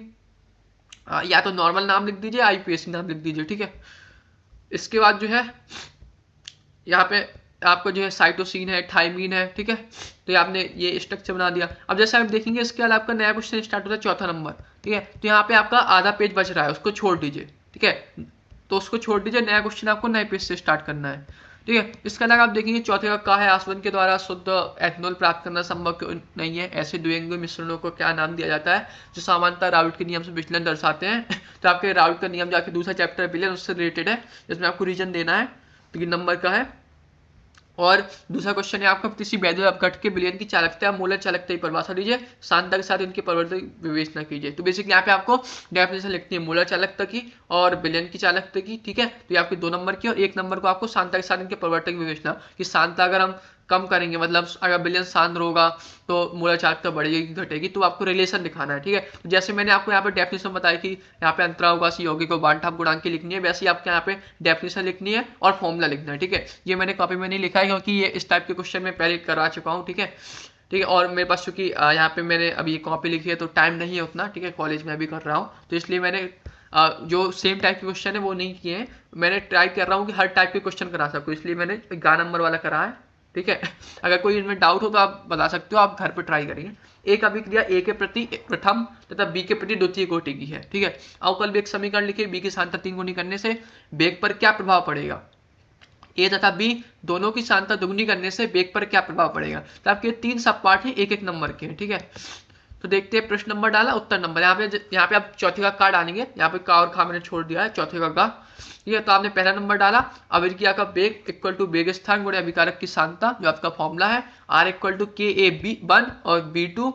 या तो नॉर्मल नाम लिख दीजिए, आईपीएसी नाम लिख दीजिए, ठीक है। इसके बाद जो है यहाँ पे आपको जो है साइटोसिन है, थाइमीन है, ठीक है। तो ये आपने ये स्ट्रक्चर बना दिया। अब जैसे आप देखेंगे इसके बाद आपका नया क्वेश्चन स्टार्ट होता है, चौथा नंबर, ठीक है। तो यहाँ पे आपका आधा पेज बच रहा है, उसको छोड़ दीजिए, ठीक है। तो उसको छोड़ दीजिए, नया क्वेश्चन आपको नए पेज से स्टार्ट करना है, ठीक है। इसके अलावा आप देखेंगे चौथे का है आसवन के द्वारा शुद्ध एथेनॉल प्राप्त करना संभव नहीं है, ऐसे द्विअंगीय मिश्रणों को क्या नाम दिया जाता है जो सामान्यतः राउट के नियम से विचलन दर्शाते हैं। तो आपके राउट का नियम जाके दूसरा चैप्टर विलयन उससे रिलेटेड है, जिसमें आपको रीजन देना है, 3 नंबर का है। और दूसरा क्वेश्चन है आपका किसी वैद्युत अपघट के विलयन की चालकता मूलर चालकता की परिभाषा दीजिए, सांद्रता के साथ इनके परिवर्तन विवेचना कीजिए। तो बेसिकली यहाँ पे आपको डेफिनेशन लिखनी है मूलर चालकता की और विलयन की चालकता की, ठीक है। तो ये आपकी 2 नंबर की, और 1 नंबर को आपको सांद्रता के साथ इनके परिवर्तन विवेचना कि सांद्रता अगर हम कम करेंगे, मतलब अगर विलयन सांद्र होगा तो मूलर चालकता बढ़ेगी घटेगी, तो आपको रिलेशन दिखाना है, ठीक है। तो जैसे मैंने आपको यहाँ पे डेफिनेशन बताया कि यहाँ पे अंतरावकाशी यौगिक को बांटाप गुणांक की लिखनी है, वैसे ही आपके यहाँ पे डेफिनेशन लिखनी है और फॉर्मूला लिखना है, ठीक है। ये मैंने कॉपी में नहीं लिखा है क्योंकि ये इस टाइप के क्वेश्चन में पहले करवा चुका हूँ, ठीक है, ठीक है। और मेरे पास चूंकि यहाँ पे मैंने अभी कॉपी लिखी है तो टाइम नहीं है उतना, ठीक है, कॉलेज में अभी कर रहा हूँ, तो इसलिए मैंने जो सेम टाइप के क्वेश्चन है वो नहीं किए हैं। मैंने ट्राई कर रहा हूँ कि हर टाइप के क्वेश्चन करा सकूँ, इसलिए मैंने 11 नंबर वाला करा है, ठीक है। अगर कोई इनमें डाउट हो तो आप बता सकते हो, आप घर पे ट्राई करेंगे। एक अभिक्रिया ए के प्रति प्रथम तथा बी के प्रति द्वितीय कोटि की है, ठीक है। अवकल वेग समीकरण लिखिए, बी की सांद्रता 3 गुनी करने से वेग पर क्या प्रभाव पड़ेगा, ए तथा बी दोनों की सांद्रता दुगुनी करने से वेग पर क्या प्रभाव पड़ेगा। तो आपके 3 सब पार्ट हैं, 1-1 नंबर के हैं, ठीक है। तो देखते हैं, प्रश्न नंबर डाला, उत्तर नंबर। यहाँ पे आप चौथे का डालेंगे, यहाँ पे का और खा मैंने छोड़ दिया है, चौथे का, ठीक है। तो आपने पहला नंबर डाला, अभिक्रिया का वेग इक्वल टू वेग स्थान गुणे अभिकारक की सांद्रता, जो आपका फॉर्मूला है are equal to K A B 1 और बी 2,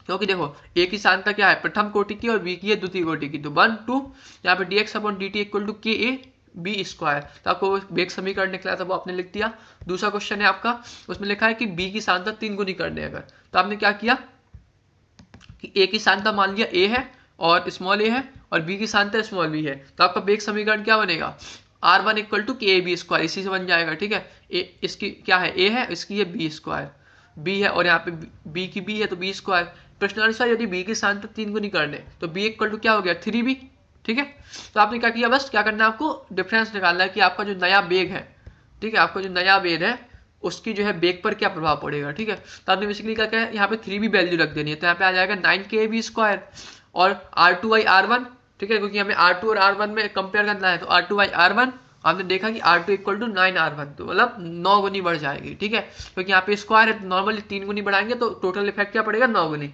क्योंकि देखो ए की सांद्रता क्या है प्रथम कोटि की और बी की है द्वितीय कोटि की, तो 1 2 यहाँ पे dx upon dt equal to K A B square. तो आपको वेग समीकरण निकला था वो आपने लिख दिया। दूसरा क्वेश्चन है आपका, उसमें लिखा है कि बी की सांद्रता 3 गुनी करने अगर, तो आपने क्या किया कि ए की सांद्रता मान लिया ए है और स्मॉल ए है, और बी की सांद्रता स्मॉल बी है, तो आपका वेग समीकरण क्या बनेगा, R1 equal to K A B square, इसी से बन जाएगा, ठीक है। इसकी क्या है ए है, इसकी है बी स्क्वायर, बी है और यहाँ पे बी की बी है तो बी स्क्वायर। प्रश्नानुसार यदि बी की सांद्रता 3 गुनी कर दे तो बी इक्वल टू क्या हो गया 3b, ठीक है। तो आपने क्या किया, बस क्या करना है आपको डिफरेंस निकालना है कि आपका जो नया वेग है, ठीक है, आपका जो नया वेग है उसकी जो है वेग पर क्या प्रभाव पड़ेगा, ठीक है। तो आपने बेसिकली क्या किया, यहाँ पे 3b वैल्यू रख देनी है, तो यहाँ पे आ जाएगा 9kb स्क्वायर और R2/R1, ठीक है, क्योंकि हमें R2 और R1 में कंपेयर करना है, तो R2/R1 आपने देखा कि R2 इक्वल टू 9R1, तो मतलब 9 गुनी बढ़ जाएगी, ठीक है, क्योंकि यहाँ पे स्क्वायर है, नॉर्मली 3 गुनी बढ़ाएंगे तो टोटल इफेक्ट क्या पड़ेगा 9 गुनी,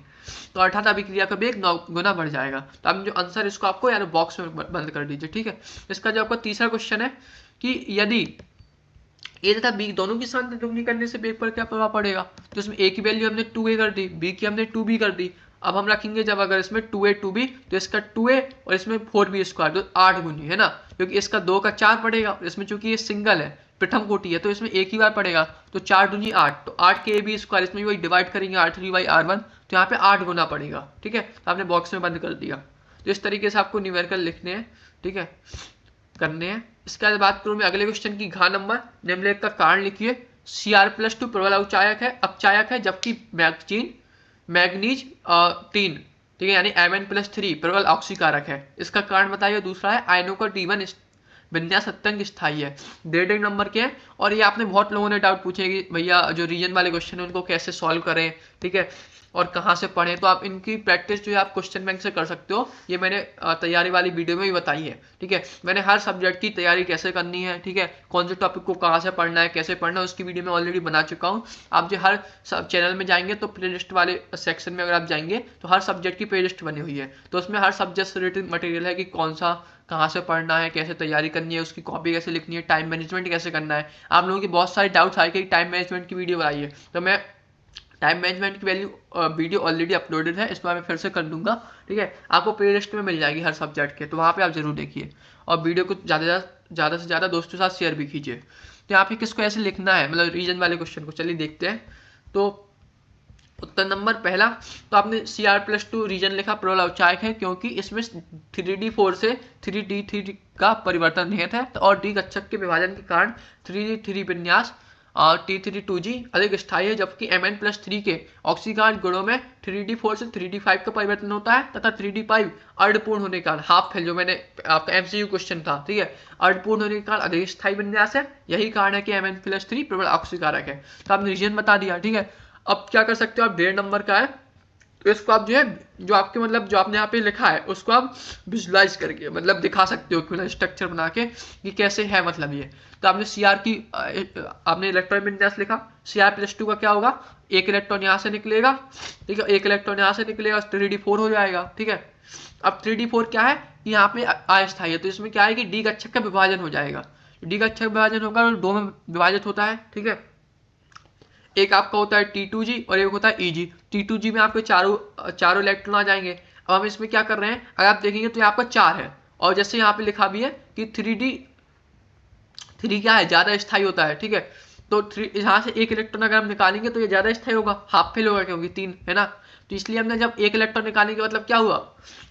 तो अर्थात अभिक्रिया का वेग 9 गुना बढ़ जाएगा। तो आप जो आंसर इसको आपको यार बॉक्स में बंद कर दीजिए, ठीक है। इसका जो आपका तीसरा क्वेश्चन है कि यदि ए तथा बी दोनों की सांद्रता दुगनी करने से वेग पर क्या प्रभाव पड़ेगा, तो इसमें ए की वैल्यू हमने 2a कर दी, बी की हमने 2b कर दी। अब हम रखेंगे जब अगर इसमें 2a 2b तो इसका 2a और इसमें 4b स्क्वायर, तो 8 गुनी है ना, क्योंकि इसका 2 का 4 पड़ेगा, इसमें चूंकि ये सिंगल है प्रथम कोटि है तो इसमें एक ही बार पड़ेगा, तो 4 दूनी 8, तो 8 के बी स्क्वायर, इसमें वही डिवाइड करेंगे R3/R1, तो यहाँ पे 8 गुना पड़ेगा, ठीक है। तो आपने बॉक्स में बंद कर दिया। तो इस तरीके से आपको न्यूमेरिकल लिखने हैं, ठीक है, करने हैं। इसके बाद बात करूँ मैं अगले क्वेश्चन की, घ नंबर निम्नलिखित का कारण लिखिए, Cr+2 प्रबल अपचायक है जबकि मैग्नीज 3, ठीक है, यानी Mn+3 प्रबल ऑक्सीकारक है, इसका कारण बताइए। दूसरा है आयनों का D1 विन्यास अत्यंत स्थायी है, 1.5 नंबर के हैं। और ये आपने बहुत लोगों ने डाउट पूछे कि भैया जो रीजन वाले क्वेश्चन है उनको कैसे सॉल्व करें, ठीक है, और कहाँ से पढ़ें, तो आप इनकी प्रैक्टिस जो है आप क्वेश्चन बैंक से कर सकते हो, ये मैंने तैयारी वाली वीडियो में भी बताई है, ठीक है। मैंने हर सब्जेक्ट की तैयारी कैसे करनी है, ठीक है, कौन से टॉपिक को कहाँ से पढ़ना है, कैसे पढ़ना है, उसकी वीडियो मैं ऑलरेडी बना चुका हूँ। आप जो हर चैनल में जाएंगे तो प्ले लिस्ट वाले सेक्शन में अगर आप जाएंगे तो हर सब्जेक्ट की प्ले लिस्ट बनी हुई है, तो उसमें हर सब्जेक्ट से रिलेटेड मटेरियल है कि कौन सा कहाँ से पढ़ना है, कैसे तैयारी करनी है, उसकी कॉपी कैसे लिखनी है, टाइम मैनेजमेंट कैसे करना है। आप लोगों की बहुत सारे डाउट्स आए कि टाइम मैनेजमेंट की वीडियो बनाइए, तो मैं टाइम मैनेजमेंट की वैल्यू वीडियो ऑलरेडी अपलोडेड है, इस पर मैं फिर से कर दूंगा, ठीक है। आपको प्ले लिस्ट में मिल जाएगी हर सब्जेक्ट के, तो वहाँ पे आप जरूर देखिए और वीडियो को ज़्यादा से ज़्यादा दोस्तों के साथ शेयर भी कीजिए। तो यहाँ पे किसको ऐसे लिखना है, मतलब रीजन वाले क्वेश्चन को, चलिए देखते हैं। तो उत्तर नंबर पहला, तो आपने CR+2 रीजन लिखा प्रबल अवचायक है क्योंकि इसमें 3D4 से 3D3 का परिवर्तन निहित है, तो और डी कक्षक के विभाजन के कारण 3D3 विन्यास और T3 2G अधिक स्थायी है, जबकि Mn+3 के ऑक्सीकरण गुणों में 3D4 से 3D5 का परिवर्तन होता है तथा 3D5 अर्धपूर्ण होने के कारण हाफ फेल, जो मैंने आपका MCQ क्वेश्चन था, ठीक है, अर्धपूर्ण होने के कारण अधिक स्थायी विन्यास है। यही कारण है कि Mn+3 प्रबल ऑक्सीकारक है। तो आपने रीजन बता दिया, ठीक है। अब क्या कर सकते हो आप, 1.5 नंबर का है, तो इसको आप जो है जो आपके मतलब जो आपने यहाँ पे लिखा है उसको आप विजुलाइज करके मतलब दिखा सकते हो कि स्ट्रक्चर बना के कि कैसे है मतलब ये। तो आपने CR की आपने इलेक्ट्रॉन विन्यास लिखा, CR+2 का क्या होगा, एक इलेक्ट्रॉन यहाँ से निकलेगा, ठीक है, एक इलेक्ट्रॉन यहाँ से निकलेगा, 3D4 हो जाएगा, ठीक है। अब 3D4 क्या है, यहाँ पे अस्थायी है, तो इसमें क्या है कि डी कक्षक का विभाजन हो जाएगा, डी कक्षक विभाजन होगा तो 2 में विभाजित होता है, ठीक है। एक आपका होता है T2G और एक होता है EG। T2G में आपके चारों इलेक्ट्रॉन आ जाएंगे। अब हम इसमें क्या कर रहे हैं, अगर आप देखेंगे तो यहाँ आपका 4 है, और जैसे यहाँ पे लिखा भी है कि 3D3 क्या है, ज़्यादा स्थायी होता है, ठीक है। तो यहाँ से एक इलेक्ट्रॉन अगर हम निकालेंगे तो ये ज़्यादा स्थायी होगा, हाफ फेल होगा क्योंकि 3 है ना। तो इसलिए हमने जब एक इलेक्ट्रॉन निकालने के मतलब क्या हुआ,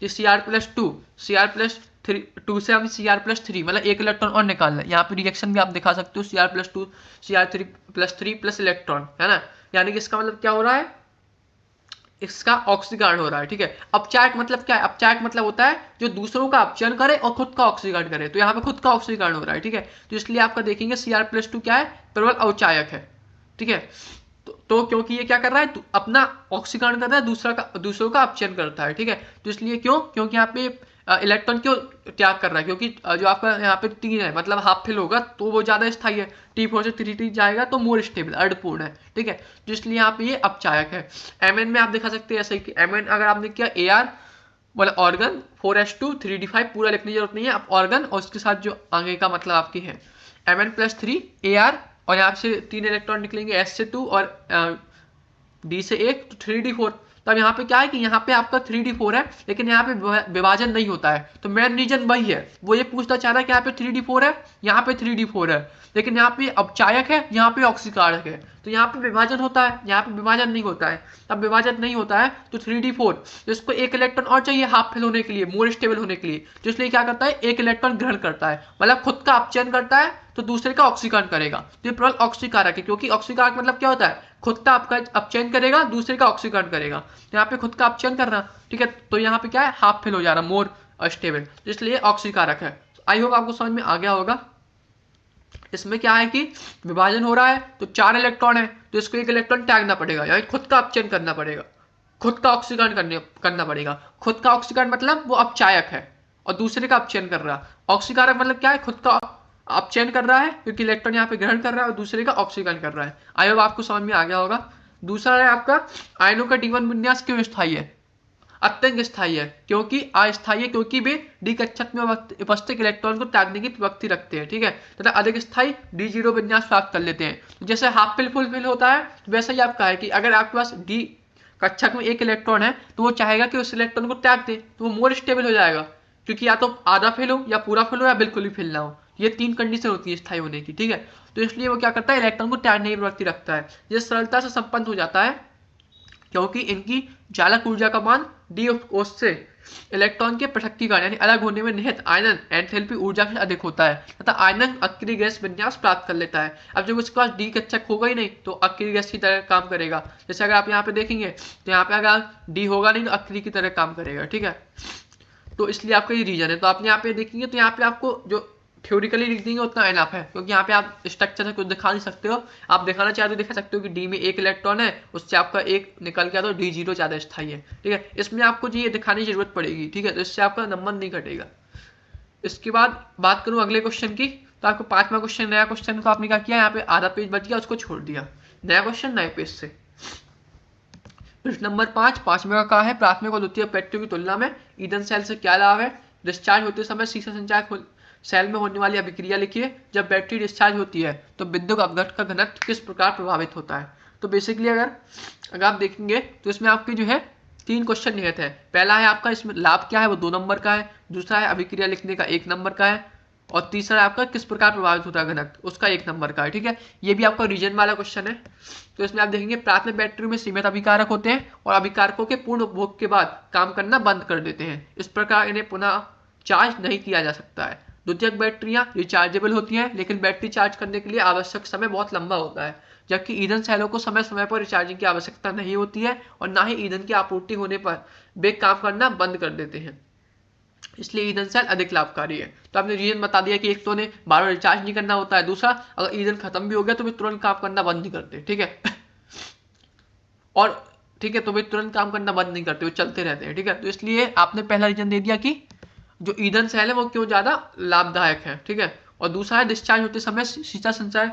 कि CR+2 से हम CR+3 मतलब एक इलेक्ट्रॉन और निकालना है। यहाँ पे रिएक्शन भी आप दिखा सकते हो, CR+2 CR3+3 प्लस इलेक्ट्रॉन, है ना। यानी कि इसका मतलब क्या हो रहा है, इसका ऑक्सीकरण हो रहा है, ठीक है। अपचायक मतलब क्या है, अपचायक मतलब होता है जो दूसरों का अपचयन करे और खुद का ऑक्सीकरण करे, तो यहाँ पे खुद का ऑक्सीकरण हो रहा है, ठीक है। तो इसलिए आपका देखेंगे CR+2 क्या है, प्रबल अवचायक है, ठीक है। तो क्योंकि ये क्या कर रहा है, अपना ऑक्सीकरण कर रहा है, दूसरों का अपचयन करता है, ठीक है। तो इसलिए क्योंकि यहाँ पे इलेक्ट्रॉन क्यों त्याग कर रहा है, क्योंकि जो आपका यहाँ पे 3 है मतलब हाफ फिल होगा तो वो ज़्यादा स्थायी है, T4 से 3D जाएगा तो मोर स्टेबल अर्धपूर्ण है, ठीक है। तो इसलिए यहाँ पे ये अपचायक है। Mn में आप दिखा सकते हैं ऐसे कि Mn अगर आपने किया AR मतलब ऑर्गन 4s2 3D5 पूरा लिखने की जरूरत नहीं है, आप ऑर्गन और उसके साथ जो आगे का मतलब आपकी है Mn+3 AR और यहाँ से 3 इलेक्ट्रॉन निकलेंगे S से 2 और D से 1, तो 3D4। तब यहाँ पे क्या है कि यहाँ पे आपका 3D4 है लेकिन यहाँ पे विभाजन नहीं होता है, तो मेन रीजन वही है, वो ये पूछना चाह रहा है कि यहाँ पे 3D4 है, यहाँ पे 3D4 है, लेकिन यहाँ पे अपचायक है, यहाँ पे ऑक्सीकारक है, तो यहाँ पे विभाजन होता है, यहाँ पे विभाजन नहीं होता है। तब विभाजन नहीं होता है तो 3D4 जिसको एक इलेक्ट्रॉन और चाहिए हाफ फिल होने के लिए, मोर स्टेबल होने के लिए, तो इसलिए क्या करता है, एक इलेक्ट्रॉन ग्रहण करता है, मतलब खुद का अपचयन करता है तो दूसरे का ऑक्सीकरण करेगा। तो ये प्रबल ऑक्सीकारक है, क्योंकि ऑक्सीकारक मतलब क्या होता है, खुद का आपका अपचयन करेगा, दूसरे का ऑक्सीकरण करेगा। तो यहाँ पे खुद का अपचयन करना, ठीक है, तो यहाँ पे क्या है, हाफ फिल हो जा रहा, मोर स्टेबल, तो इसलिए ऑक्सीकारक है। आई होप आपको समझ में आ गया होगा। इसमें क्या है कि विभाजन हो रहा है तो 4 इलेक्ट्रॉन है, तो इसको एक इलेक्ट्रॉन त्यागना पड़ेगा, यानी खुद का अपचयन करना पड़ेगा, खुद का ऑक्सीकरण करना पड़ेगा। खुद का ऑक्सीकरण मतलब वो अपचायक है और दूसरे का अपचयन कर रहा है। ऑक्सीकारक मतलब क्या है, खुद का अपचयन कर रहा है क्योंकि इलेक्ट्रॉन यहाँ पे ग्रहण कर रहा है और दूसरे का ऑक्सीकरण कर रहा है। आई होप आपको समझ में आ गया होगा। दूसरा है आपका आयनों का D1 विन्यास क्यों स्थायी है, अत्यंत स्थायी है, क्योंकि अस्थायी है क्योंकि वे डी कक्षक में उपस्थित इलेक्ट्रॉन को त्यागने की प्रवृत्ति रखते हैं, ठीक है, तथा अधिक स्थायी D0 विन्यास प्राप्त कर लेते हैं। जैसे हाफ फिल फुल फिल होता है, वैसा ही आपका है कि अगर आपके पास डी कक्षक में एक इलेक्ट्रॉन है तो वो चाहेगा कि उस इलेक्ट्रॉन को त्याग दे, तो वो मोर स्टेबल हो जाएगा, क्योंकि या तो आधा फिल हो या पूरा फिल हो या बिल्कुल ही फिल ना हो। ये 3 कंडीशन होती है स्थायी होने की, ठीक है। तो इसलिए वो क्या करता है, इलेक्ट्रॉन को त्यागने की प्रवृत्ति रखता है। ये सरलता से संपन्न हो जाता है क्योंकि इनकी चालक ऊर्जा का मान डी कोष से इलेक्ट्रॉन के पृथक्कीकरण यानी अलग होने में निहित आयनन एंथैल्पी ऊर्जा से अधिक होता है तथा आयनन अक्रिय गैस विन्यास प्राप्त कर लेता है। अब जब उसके पास डी कक्षक होगा ही नहीं तो अक्रिय गैस की तरह काम करेगा। जैसे अगर आप यहाँ पे देखेंगे तो यहाँ पे अगर डी होगा नहीं तो अक्रिय की तरह काम करेगा, ठीक है। तो इसलिए आपका ये रीजन है। तो आप यहाँ पे देखेंगे तो यहाँ पे आपको जो थ्योरिकली लिख देंगे उतना इनफ है, क्योंकि यहाँ पे आप स्ट्रक्चर से कुछ दिखा नहीं सकते हो। आप दिखाना चाहते हो दिखा सकते हो कि डी में एक इलेक्ट्रॉन है, उससे आपका एक निकल गया तो D0 ज़्यादा स्थायी है, ठीक है। इसमें आपको ये दिखाने की जरूरत पड़ेगी, ठीक है, तो इससे आपका नंबर नहीं घटेगा। इसके बाद बात करूँ अगले क्वेश्चन की, तो आपको 5वां क्वेश्चन, नया क्वेश्चन को आपने क्या किया, यहाँ पे आधा पेज बच गया, उसको छोड़ दिया, नया क्वेश्चन नए पेज से। प्रश्न नंबर 5, 5वें का कहा है, प्राथमिक और द्वितीय पेट्रो की तुलना में ईंधन सेल से क्या लाभ है। डिस्चार्ज होते समय सीसा संचार सेल में होने वाली अभिक्रिया लिखिए। जब बैटरी डिस्चार्ज होती है तो विद्युत अपघट का घनत्व किस प्रकार प्रभावित होता है। तो बेसिकली अगर आप देखेंगे तो इसमें आपके जो है 3 क्वेश्चन निहित है। पहला है आपका इसमें लाभ क्या है, वो 2 नंबर का है। दूसरा है अभिक्रिया लिखने का 1 नंबर का है। और तीसरा आपका किस प्रकार प्रभावित होता है घनत्व, उसका 1 नंबर का है। ठीक है, ये भी आपका रीजन वाला क्वेश्चन है। तो इसमें आप देखेंगे प्राथमिक बैटरी में सीमित अभिकारक होते हैं और अभिकारकों के पूर्ण उपभोग के बाद काम करना बंद कर देते हैं। इस प्रकार इन्हें पुनः चार्ज नहीं किया जा सकता है। द्वितीयक बैटरियां रिचार्जेबल होती हैं, लेकिन बैटरी चार्ज करने के लिए आवश्यक समय बहुत लंबा होता है, जबकि ईंधन सेलों को समय समय पर रिचार्जिंग की आवश्यकता नहीं होती है और ना ही ईंधन की आपूर्ति होने पर वे काम करना बंद कर देते हैं, इसलिए ईंधन सेल अधिक लाभकारी है। तो आपने रीजन बता दिया कि एक तो ने बार बार रिचार्ज नहीं करना होता है, दूसरा अगर ईंधन खत्म भी हो गया तो वे तुरंत काम करना बंद नहीं करते। ठीक है और ठीक है, तो वे तुरंत काम करना बंद नहीं करते, वो चलते रहते हैं। ठीक है, तो इसलिए आपने पहला रीजन दे दिया कि जो ईंधन सेल है वो क्यों ज्यादा लाभदायक है। ठीक है, और दूसरा है डिस्चार्ज होते समय शीतल संचय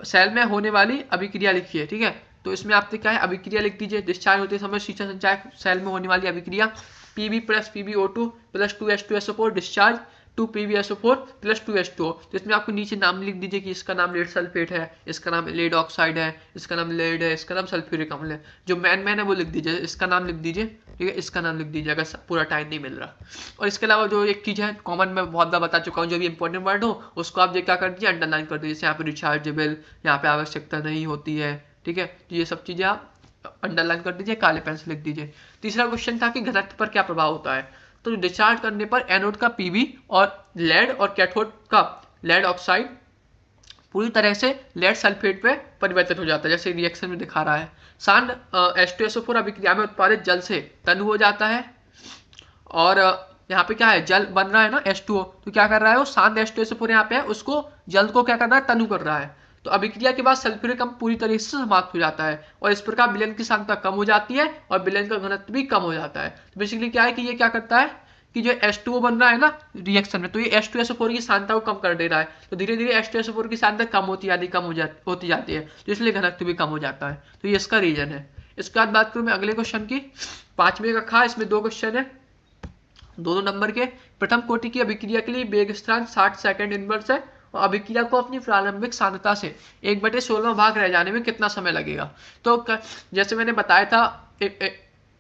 सेल में होने वाली अभिक्रिया लिखिए। ठीक है, तो इसमें आपने क्या है अभिक्रिया लिख दीजिए। डिस्चार्ज होते समय शीतल संचय सेल में होने वाली अभिक्रिया Pb plus PbO2 plus 2H2SO4 discharge 2 PbSO4 plus 2H2O। तो इसमें आपको नीचे नाम लिख दीजिए कि इसका नाम लेड सल्फेट है, इसका नाम लेड ऑक्साइड है, इसका नाम लेड है, इसका नाम सल्फ्यूरिक अम्ल है। जो मैन है वो लिख दीजिए, इसका नाम लिख दीजिए। ठीक है, इसका नाम लिख दीजिए अगर पूरा टाइम नहीं मिल रहा। और इसके अलावा जो एक चीज़ है कॉमन मैं बहुत बार बता चुका हूँ, जो भी इंपॉर्टेंट वर्ड हो उसको आप क्या कर दीजिए अंडरलाइन कर दीजिए। जैसे यहाँ पे रिचार्जेबल, यहाँ पे आवश्यकता नहीं होती है। ठीक है, तो ये सब चीज़ें आप अंडरलाइन कर दीजिए, काले पेन से लिख दीजिए। तीसरा क्वेश्चन था कि घनत्व पर क्या प्रभाव होता है। तो डिस्चार्ज करने पर एनोड का Pb और लेड और कैथोड का लेड ऑक्साइड पूरी तरह से लेड सल्फेट पे परिवर्तित हो जाता है, जैसे रिएक्शन में दिखा रहा है। सांड H2SO4 अभिक्रिया में उत्पादित जल से तनु हो जाता है। और यहाँ पे क्या है जल बन रहा है ना H2O, तो क्या कर रहा है वो सांड H2SO4 यहाँ पे है, उसको जल को क्या कर रहा है तनु कर रहा है। तो अभिक्रिया के बाद सल्फ्यूरिक अम्ल पूरी तरह से समाप्त हो जाता है और इस प्रकार विलयन की सांद्रता कम हो जाती है और विलयन का घनत्व भी कम हो जाता है। तो बेसिकली क्या है कि ये क्या करता है कि जो H2O बन रहा है ना रिएक्शन में, तो ये H2SO4 की सांद्रता को कम कर दे रहा है। तो धीरे धीरे H2SO4 की सांद्रता कम होती जाती है, तो इसलिए घनत्व भी कम हो जाता है। तो ये इसका रीजन है। इसके बाद बात करूँ मैं अगले क्वेश्चन की, 5वें का खा, इसमें 2 क्वेश्चन है, दोनों नंबर के। प्रथम कोटि की अभिक्रिया के लिए वेग स्थिरांक 60 सेकंड इनवर्स है और अभिक्रिया को अपनी प्रारंभिक सांद्रता से 1/16 भाग रह जाने में कितना समय लगेगा। तो जैसे मैंने बताया था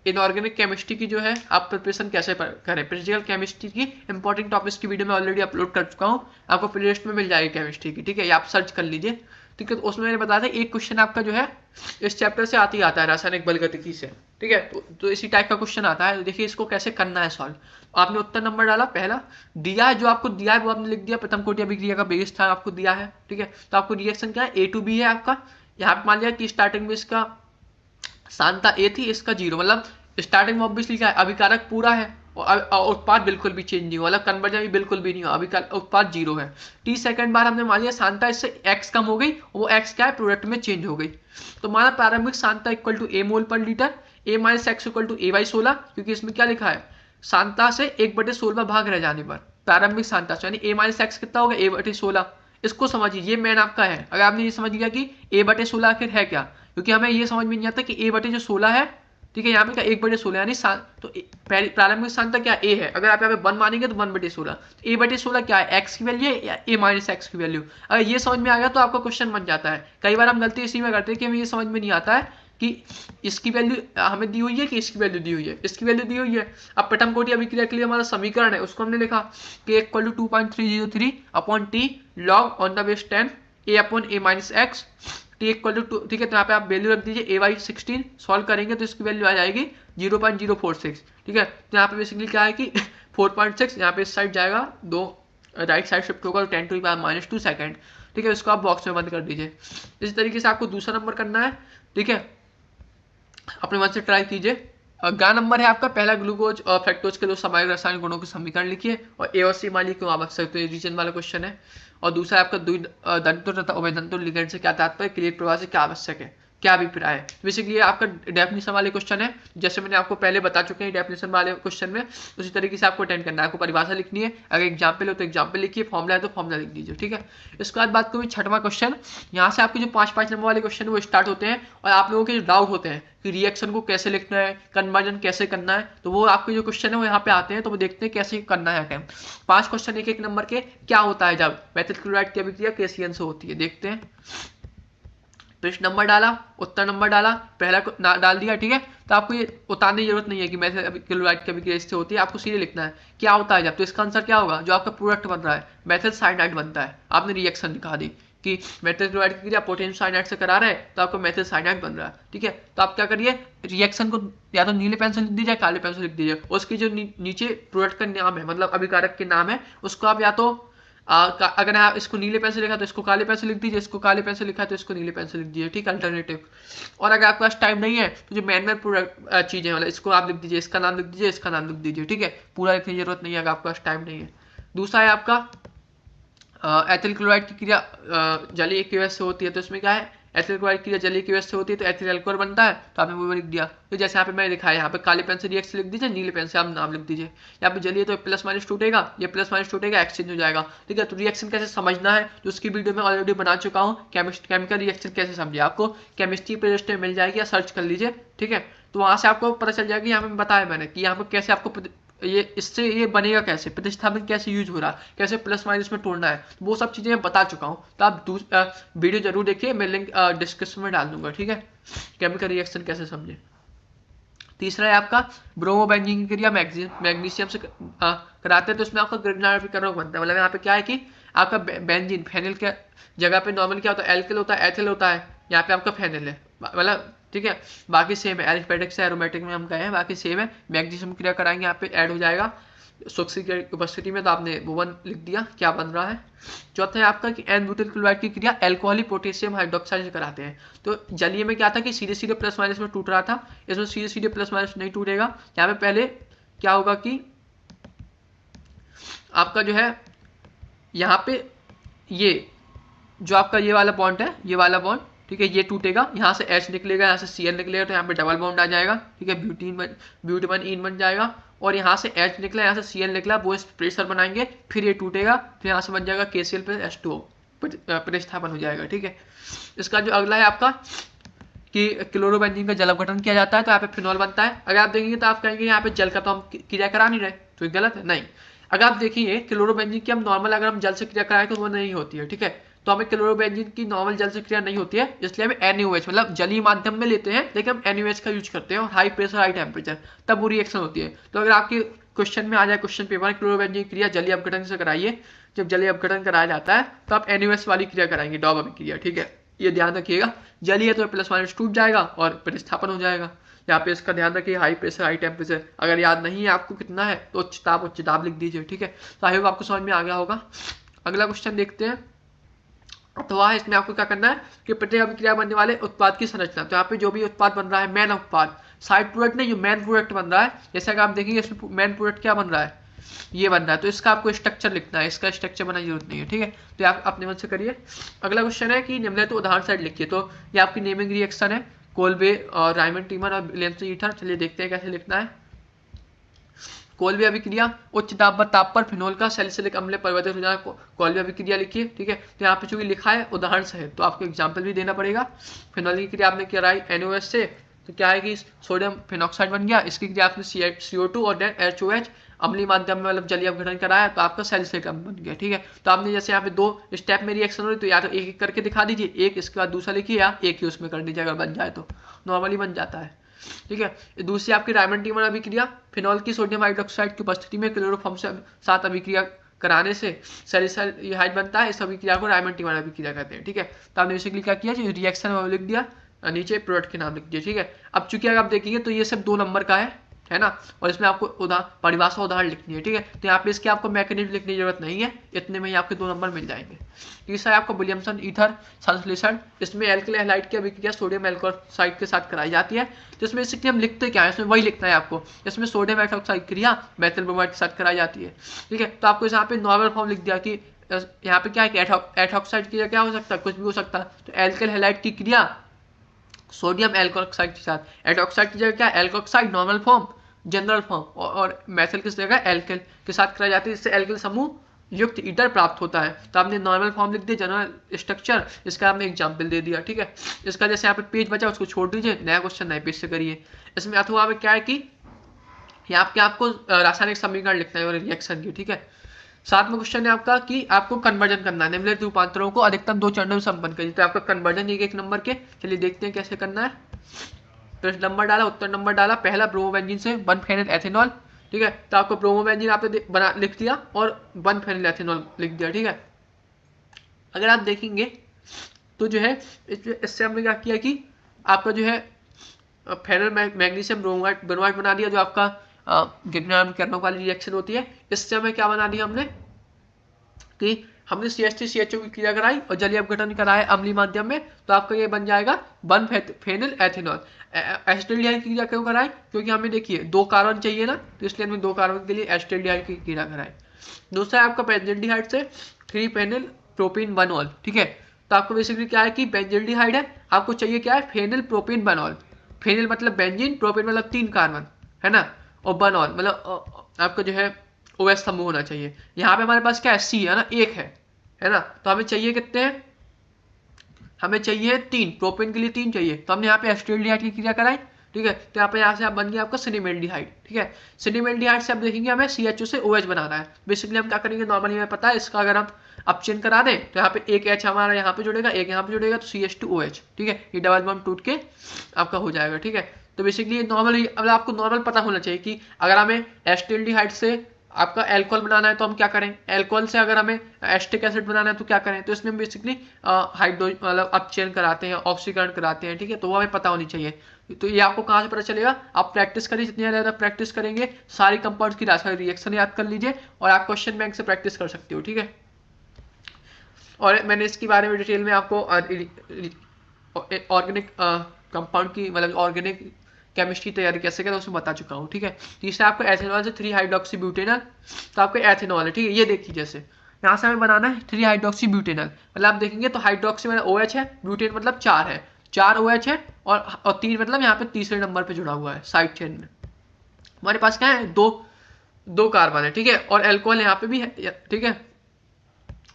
इनऑर्गेनिक केमिस्ट्री की जो है आप प्रिपरेशन कैसे करें, फिजिकल केमिस्ट्री की इंपॉर्टेंट टॉपिक्स की वीडियो मैं ऑलरेडी अपलोड कर चुका हूँ, आपको प्लेलिस्ट में मिल जाएगी केमिस्ट्री की। ठीक है, आप सर्च कर लीजिए। ठीक है, तो उसमें मैंने बताया था एक क्वेश्चन आपका जो है इस चैप्टर से आता है रासायनिक बलगतिकी से। ठीक है, तो इसी टाइप का क्वेश्चन आता है। तो देखिए इसको कैसे करना है सॉल्व। आपने उत्तर नंबर डाला, पहला दिया है, जो आपको दिया है वो आपने लिख दिया, प्रथम कोटि अभिक्रिया का बेग स्थान आपको दिया है। ठीक है, तो आपको रिएक्शन क्या है A to B है आपका। यहाँ पे मान लिया कि स्टार्टिंग में इसका सांद्रता A थी, इसका 0, मतलब स्टार्टिंग में ऑब्वियसली क्या है अभिकारक पूरा है और उत्पाद बिल्कुल भी चेंज नहीं हुआ, मतलब कन्वर्जन भी बिल्कुल भी नहीं हुआ, अभिकारक उत्पाद 0 है। T सेकंड बार हमने मान लिया सांद्रता इससे x कम हो गई, वो x क्या है प्रोडक्ट में चेंज हो गई। तो माना प्रारंभिक सांद्रता equal to A mole per litre, A minus X equal to A/16, क्योंकि इसमें क्या लिखा है सांद्रता से 1/16 भाग रह जाने पर प्रारंभिक सांद्रता से, यानी A माइनस एक्स कितना होगा A/16। इसको समझिए, ये मैन आपका है। अगर आपने ये समझ लिया कि A/16 आखिर है क्या, क्योंकि हमें ये समझ में नहीं आता कि A/16 है। ठीक है, यहाँ पे क्या 1/16 यानी तो प्रारंभिक सांद्रता क्या A है। अगर आप यहाँ पे 1 मानेंगे तो 1/16, तो A/16 क्या है x की वैल्यू है या A माइनस एक्स की वैल्यू। अगर ये समझ में आ गया तो आपका क्वेश्चन बन जाता है। कई बार हम गलती इसी में करते हैं कि हमें ये समझ में नहीं आता है कि इसकी वैल्यू हमें दी हुई है कि इसकी वैल्यू दी हुई है, इसकी वैल्यू दी हुई है। अब प्रथम कोटि अभिक्रिया के लिए हमारा समीकरण है, उसको हमने लिखा कि equal to 2.303 upon T log on the base 10 A अपॉन A minus X T equal to. ठीक है, तो यहाँ पे आप वैल्यू रख दीजिए AY16, सॉल्व करेंगे तो इसकी वैल्यू आ जाएगी 0.046। ठीक है, तो यहाँ पे बेसिकली क्या है कि 4.6 यहाँ पे इस साइड जाएगा, 2 राइट साइड शिफ्ट होगा, 10⁻⁻2 सेकंड। ठीक है, इसको आप बॉक्स में बंद कर दीजिए। इसी तरीके से आपको दूसरा नंबर करना है। ठीक है, अपने मन से ट्राई कीजिए। गा नंबर है आपका, पहला ग्लूकोज और फ्रक्टोज के 2 सामायिक रासायनिक गुणों के समीकरण लिखिए और A और C मान लीजिए क्यों आवश्यक, तो ये रीजन वाला क्वेश्चन है। और दूसरा आपका द्विदंतुर तथा उभयदंतुर लिगेंड से क्या तात्पर्य, क्लियर प्रवाह से क्या आवश्यक है, क्या अभिप्राय है। बेसिकली आपका डेफिनेशन वाले क्वेश्चन है, जैसे मैंने आपको पहले बता चुके हैं डेफिनेशन वाले क्वेश्चन में, उसी तरीके से आपको अटेंड करना है। आपको परिभाषा लिखनी है, अगर एग्जाम्पल हो तो एग्जाम्पल लिखिए, फॉर्मुला है तो फॉर्मुला लिख दीजिए। ठीक है, इसके बाद बात करूँ 6वां क्वेश्चन। यहाँ से आपके जो 5-5 नंबर वाले क्वेश्चन वो स्टार्ट होते हैं और आप लोगों के जो डाउट होते हैं कि रिएक्शन को कैसे लिखना है, कन्वर्जन कैसे करना है, तो वो आपके जो क्वेश्चन है वो यहाँ पे आते हैं। तो वो देखते हैं कैसे करना है। क्या 5 क्वेश्चन एक नंबर के, क्या होता है जब मेथिल क्लोराइड की अभिक्रिया KCN से होती है, देखते हैं। पृष्ठ नंबर डाला, उत्तर नंबर डाला, पहला डाल दिया, ठीक है। तो आपको ये उतारने की जरूरत नहीं है कि मेथिल क्लोराइड की अभिक्रिया इससे होती है, आपको सीधे लिखना है क्या होता है जब। तो इसका आंसर क्या होगा, जो आपका प्रोडक्ट बन रहा है मेथिल साइनाइड बनता है। आपने रिएक्शन दिखा दी कि मेथिल क्लोराइड की क्रिया पोटेशियम साइनाइड से करा रहे हैं तो आपको मेथिल साइनाइड बन रहा है, ठीक है। तो आप क्या करिए, रिएक्शन को या तो नीले पेन से लिख दीजिए, काले पेन से लिख दीजिए। उसकी जो नीचे प्रोडक्ट का नाम है, मतलब अभिकारक के नाम है, उसको आप या तो अगर आप इसको नीले पेन से लिखा तो इसको काले पेन से लिख दीजिए, इसको काले पेन से लिखा तो इसको नीले पेन से लिख दीजिए, ठीक है, अल्टरनेटिव। और अगर आपके पास टाइम नहीं है तो जो मैन प्रोडक्ट चीजें मतलब इसको आप लिख दीजिए, इसका नाम लिख दीजिए, इसका नाम लिख दीजिए, ठीक है। पूरा लिखने की जरूरत नहीं है अगर आपके पास टाइम नहीं है। दूसरा है आपका एथिल क्लोराइड की क्रिया जलीय की वजह से होती है। तो इसमें क्या है, एथिल क्लोराइड की क्रिया जलीय की वजह से होती है तो एथिल अल्कोहल बनता है, तो आपने वो लिख दिया। तो जैसे यहाँ पे मैंने दिखाया, यहाँ पे काले पेन से रिएक्शन लिख दीजिए, नीले पेन से आप नाम लिख दीजिए। यहाँ पे जलीय तो प्लस माइनस टूटेगा, ये प्लस माइनस टूटेगा, एक्सचेंज हो जाएगा, ठीक है। तो रिएक्शन कैसे समझना है तो उसकी वीडियो में ऑलरेडी बना चुका हूँ, केमिकल रिएक्शन कैसे समझे, आपको केमिस्ट्री प्लेलिस्ट में मिल जाएगी, या सर्च कर लीजिए, ठीक है। तो वहां से आपको पता चल जाएगा, यहाँ पे बताया मैंने कि यहाँ पे कैसे आपको ये इससे ये बनेगा, कैसे प्रतिस्थापन कैसे यूज हो रहा है, कैसे प्लस माइनस में तोड़ना है, तो वो सब चीजें मैं बता चुका हूँ। तो आप वीडियो जरूर देखिए, मैं लिंक डिस्क्रिप्शन में डाल दूंगा, ठीक है। केमिकल रिएक्शन कैसे समझे। तीसरा है आपका ब्रोमोबेंजीन की क्रिया मैग्नीशियम से कराते हैं तो उसमें आपका ग्रिग्नार्ड विकर्ण बनता है। मतलब यहाँ पे क्या है कि आपका बेंजीन फेनिल के जगह पे नॉर्मल क्या होता है, एल्किल होता है, एथिल होता है, यहाँ पे आपका फेनिल है, मतलब ठीक है। बाकी सेम है, एरिथमेटिक से एरोमेटिक में हम गए हैं, बाकी सेम है। मैग्नीशियम क्रिया कराएंगे, यहाँ पे ऐड हो जाएगा सूक्ष्म की उपस्थिति में, तो आपने वो वन लिख दिया, क्या बन रहा है। चौथा है आपका कि एन ब्यूटिल क्लोराइड की क्रिया अल्कोहली पोटेशियम हाइड्रोक्साइड से कराते हैं। तो जलीय में क्या था कि सीधे सीधे प्लस माइनस में टूट रहा था, इसमें सीधे सीधे प्लस माइनस नहीं टूटेगा। यहाँ पे पहले क्या होगा कि आपका जो है यहाँ पे ये जो आपका ये वाला बॉन्ड है, ये वाला बॉन्ड, ठीक है, ये टूटेगा, यहाँ से H निकलेगा, यहाँ से Cl निकलेगा, तो यहाँ पे डबल बॉन्ड आ जाएगा, ठीक है, ब्यूटेन इन बन जाएगा। और यहाँ से H निकला, यहाँ से Cl निकला, वो इस प्रेशर बनाएंगे, फिर ये टूटेगा, फिर यहाँ से बन जाएगा KCl प्लस H2O, प्रतिस्थापन हो जाएगा, ठीक है। इसका जो अगला है आपका कि क्लोरोबेंजीन का जल अपघटन किया जाता है तो यहाँ पे फिनॉल बनता है। अगर आप देखेंगे तो आप कहेंगे यहाँ पे जल का तो हम क्रिया करा नहीं रहे, तो गलत है, नहीं। अगर आप देखिए क्लोरोबेंजीन की हम नॉर्मल अगर हम जल से क्रिया कराएं तो वो नहीं होती है, ठीक है। तो हमें क्लोरोबेंजीन की नॉर्मल जल से क्रिया नहीं होती है, इसलिए हम NaOH मतलब जलीय माध्यम में लेते हैं, लेकिन हम NaOH का यूज करते हैं और हाई प्रेशर हाई टेम्परेचर, तब वो रिएक्शन होती है। तो अगर आपके क्वेश्चन में आ जाए, क्वेश्चन पेपर क्लोरोबेंजीन क्रिया जलीय अपघटन से कराइए, जब जलीय अपघटन कराया जाता है तो आप NaOH वाली क्रिया कराएंगे, डॉब अभिक्रिया, ठीक है। ये ध्यान रखिएगा, जलीय तो प्लस माइनस टूट जाएगा और प्रतिस्थापन हो जाएगा। यहाँ पे इसका ध्यान रखिए, हाई प्रेशर हाई टेम्परेचर। अगर याद नहीं है आपको कितना है तो उच्च ताप लिख दीजिए, ठीक है। तो आई होप आपको समझ में आ गया होगा। अगला क्वेश्चन देखते हैं। तो वह इसमें आपको क्या करना है कि प्रत्येक अभिक्रिया बनने वाले उत्पाद की संरचना। तो यहाँ पे जो भी उत्पाद बन रहा है, मेन उत्पाद, साइड प्रोडक्ट नहीं, जो मेन प्रोडक्ट बन रहा है, जैसे कि आप देखेंगे इसमें मेन प्रोडक्ट क्या बन रहा है, ये बन रहा है, तो इसका आपको स्ट्रक्चर लिखना है, इसका स्ट्रक्चर बनाने की जरूरत नहीं है, ठीक है। तो आप अपने मन से करिए। अगला क्वेश्चन है कि निम्नलिखित उदाहरण साइड लिखिए। तो ये आपकी नेमिंग रिएक्शन है, कोल्बे और रायमंड टीमर और विलियमसन ईथर। चलिए देखते हैं कैसे लिखना है। कोल्बे अभिक्रिया, उच्च ताप पर फिनोल का सैलिसिलिक अम्ल परिवर्तित हो जाना, कोल्बे अभिक्रिया लिखिए, ठीक है। तो यहाँ पे चूंकि लिखा है उदाहरण से है तो आपको एग्जाम्पल भी देना पड़ेगा। फिनोल की क्रिया आपने कराई NaOH से, तो क्या है कि सोडियम फिनॉक्साइड बन गया, इसकी क्रिया आपने CO2 और देन HOH अम्लीय माध्यम में मतलब जलीय अपघटन कराया तो आपका सैलिसिलिक अम्ल बन गया, ठीक है। तो आपने जैसे यहाँ पे 2 स्टेप में रिएक्शन हो रही तो या तो एक एक करके दिखा दीजिए, एक इसके बाद दूसरा लिखिए, या एक ही उसमें कर दीजिए, अगर बन जाए तो नॉर्मली बन जाता है, ठीक है। दूसरी आपकी रायमंड टीमर अभिक्रिया, फिनॉल की सोडियम हाइड्रोक्साइड की उपस्थिति में क्लोरोफॉर्म से साथ अभिक्रिया कराने से सैलिसाइड बनता है, इस अभिक्रिया को रायमंड टीमर अभिक्रिया कहते हैं, ठीक है। तो आपने बेसिकली क्या किया, जो रिएक्शन है वो लिख दिया, नीचे प्रोडक्ट के नाम लिख दिया, ठीक है। अब चूंकि अगर आप देखेंगे तो ये सब 2 नंबर का है ना, और इसमें आपको परिभाषा उदाहरण लिखनी है, ठीक है। तो यहाँ पे इसके आपको मैकेनिज्म लिखने की जरूरत नहीं है, इतने में ही आपके 2 नंबर मिल जाएंगे। तीसरा है आपका विलियमसन ईथर संश्लेषण, इसमें एल्किल हैलाइड की अभिक्रिया सोडियम एल्कोक्साइड के साथ कराई जाती है। तो इसमें बेसिकली हम लिखते क्या है, इसमें वही लिखना है आपको, इसमें सोडियम एल्कोक्साइड क्रिया मेथिल ब्रोमाइड के साथ कराई जाती है, ठीक है। तो आपको यहाँ पे नॉर्मल फॉर्म लिख दिया कि यहाँ पे क्या है कि एथॉक्साइड की क्या हो सकता है, कुछ भी हो सकता है। तो एल्किल हैलाइड की क्रिया सोडियम एल्कोक्साइड के साथ, एटॉक्साइड की जगह क्या, alkoxide normal form, general form, और मेथिल किस जगह एल्किल के साथ कराई जाती है, इससे एल्किल समूह युक्त ईथर प्राप्त होता है। तो आपने नॉर्मल फॉर्म लिख दिया, जनरल स्ट्रक्चर, इसका आपने एग्जाम्पल दे दिया, ठीक है। इसका जैसे यहाँ पे पेज बचा उसको छोड़ दीजिए, नया क्वेश्चन नए पेज से करिए। इसमें अथवा में क्या है कि यहाँ पे आपको रासायनिक समीकरण लिखना है और रिएक्शन की, ठीक है। 7वां क्वेश्चन है आपका कि आपको कन्वर्जन करना है, निम्नलिखित रूपांतरों को अधिकतम 2 चरणों में संपन्न करिए। तो आपका कन्वर्जन एक नंबर के, चलिए देखते हैं कैसे करना है। प्रश्न नंबर डाला, उत्तर नंबर डाला, पहला ब्रोमोबेंजीन से 1 फेनल एथेनॉल, ठीक है। तो आपको ब्रोमोबेंजीन आपने बना लिख दिया और 1 फेनल एथेनॉल लिख दिया, ठीक है। अगर आप देखेंगे तो जो है इससे हमने क्या किया कि आपका जो है फेनल मैग्नीशियम ब्रोमाइड बना दिया, जो आपका गिब्रेलिन कार्बोनिक वाली रिएक्शन होती है। इससे हमें क्या बना दिया हमने कि हमने CH3CHO की क्रिया कराई और जलीय अपघटन कराया अम्लीय माध्यम में, तो आपका ये बन जाएगा 1 फेनल एथेनॉल। एसिटाल्डिहाइड की क्रिया क्यों कराई? क्योंकि हमें देखिए 2 कार्बन चाहिए ना, तो इसलिए हमने 2 कार्बन के लिए एसिटाल्डिहाइड की क्रिया कराई। दूसरा है आपका बेंजल्डिहाइड से 3 फेनल प्रोपीन 1ऑल, ठीक है। तो आपको बेसिकली क्या है कि बेंजल्डिहाइड है, आपको चाहिए क्या है, फेनल प्रोपीन 1ऑल। फेनल मतलब बेंजीन, प्रोपीन मतलब 3 कार्बन, है ना, और 1ऑल मतलब आपका जो है OH समूह होना चाहिए। यहाँ पे हमारे पास क्या है, C है ना, 1 है ना। तो हमें चाहिए कितने हैं, हमें चाहिए 3, प्रोपेन के लिए 3 चाहिए। तो हमने यहाँ पे एसिटाल्डिहाइड की क्रिया कराई, ठीक है। तो यहाँ से आप बन गया आपका सिनेमेल्डिहाइड, ठीक है। सिनेमेल्डिहाइड से आप देखेंगे हमें CHO से OH बनाना है। बेसिकली हम क्या करेंगे, नॉर्मली हमें पता है इसका, अगर हम अपचयन करा दें तो यहाँ पे एक H हमारा यहाँ पे जुड़ेगा, एक यहाँ पे जुड़ेगा, तो CH2OH, ठीक है। ये डबल बॉन्ड टूट के आपका हो जाएगा, ठीक है। तो बेसिकली नॉर्मल, अब आपको नॉर्मल पता होना चाहिए कि अगर हमें एसिटाल्डिहाइड से आपका अल्कोहल बनाना है तो हम क्या करें, अल्कोहल से अगर हमें एसिटिक एसिड बनाना है तो क्या करें। तो इसमें हम बेसिकली हाइड्रो मतलब अपचयन कराते हैं, ऑक्सीकरण कराते हैं, ठीक है। तो वो हमें पता होनी चाहिए। तो ये आपको कहाँ से पता चलेगा, आप प्रैक्टिस करिए, जितनी ज़्यादा प्रैक्टिस करेंगे सारी कंपाउंड्स की रासायनिक रिएक्शन याद कर लीजिए और आप क्वेश्चन बैंक से प्रैक्टिस कर सकते हो, ठीक है। और मैंने इसके बारे में डिटेल में आपको ऑर्गेनिक कंपाउंड की मतलब ऑर्गेनिक केमिस्ट्री तैयारी कैसे करें उसमें बता चुका हूँ, ठीक है। तीसरा आपको एथेनॉल से 3 हाइड्रोक्सी ब्यूटेनॉल, तो आपको एथेनॉल है, ठीक है। ये देखिए जैसे यहाँ से हमें बनाना है 3 हाइड्रोक्सी ब्यूटेनॉल, मतलब आप देखेंगे तो हाइड्रोक्सी मतलब OH है, ब्यूटेन मतलब 4 है, 4 OH है, और 3 मतलब यहाँ पे तीसरे नंबर पे जुड़ा हुआ है साइड चेन में। हमारे पास क्या है, दो कार्बन है, ठीक है, और एल्कोहल यहाँ पे भी है, ठीक है,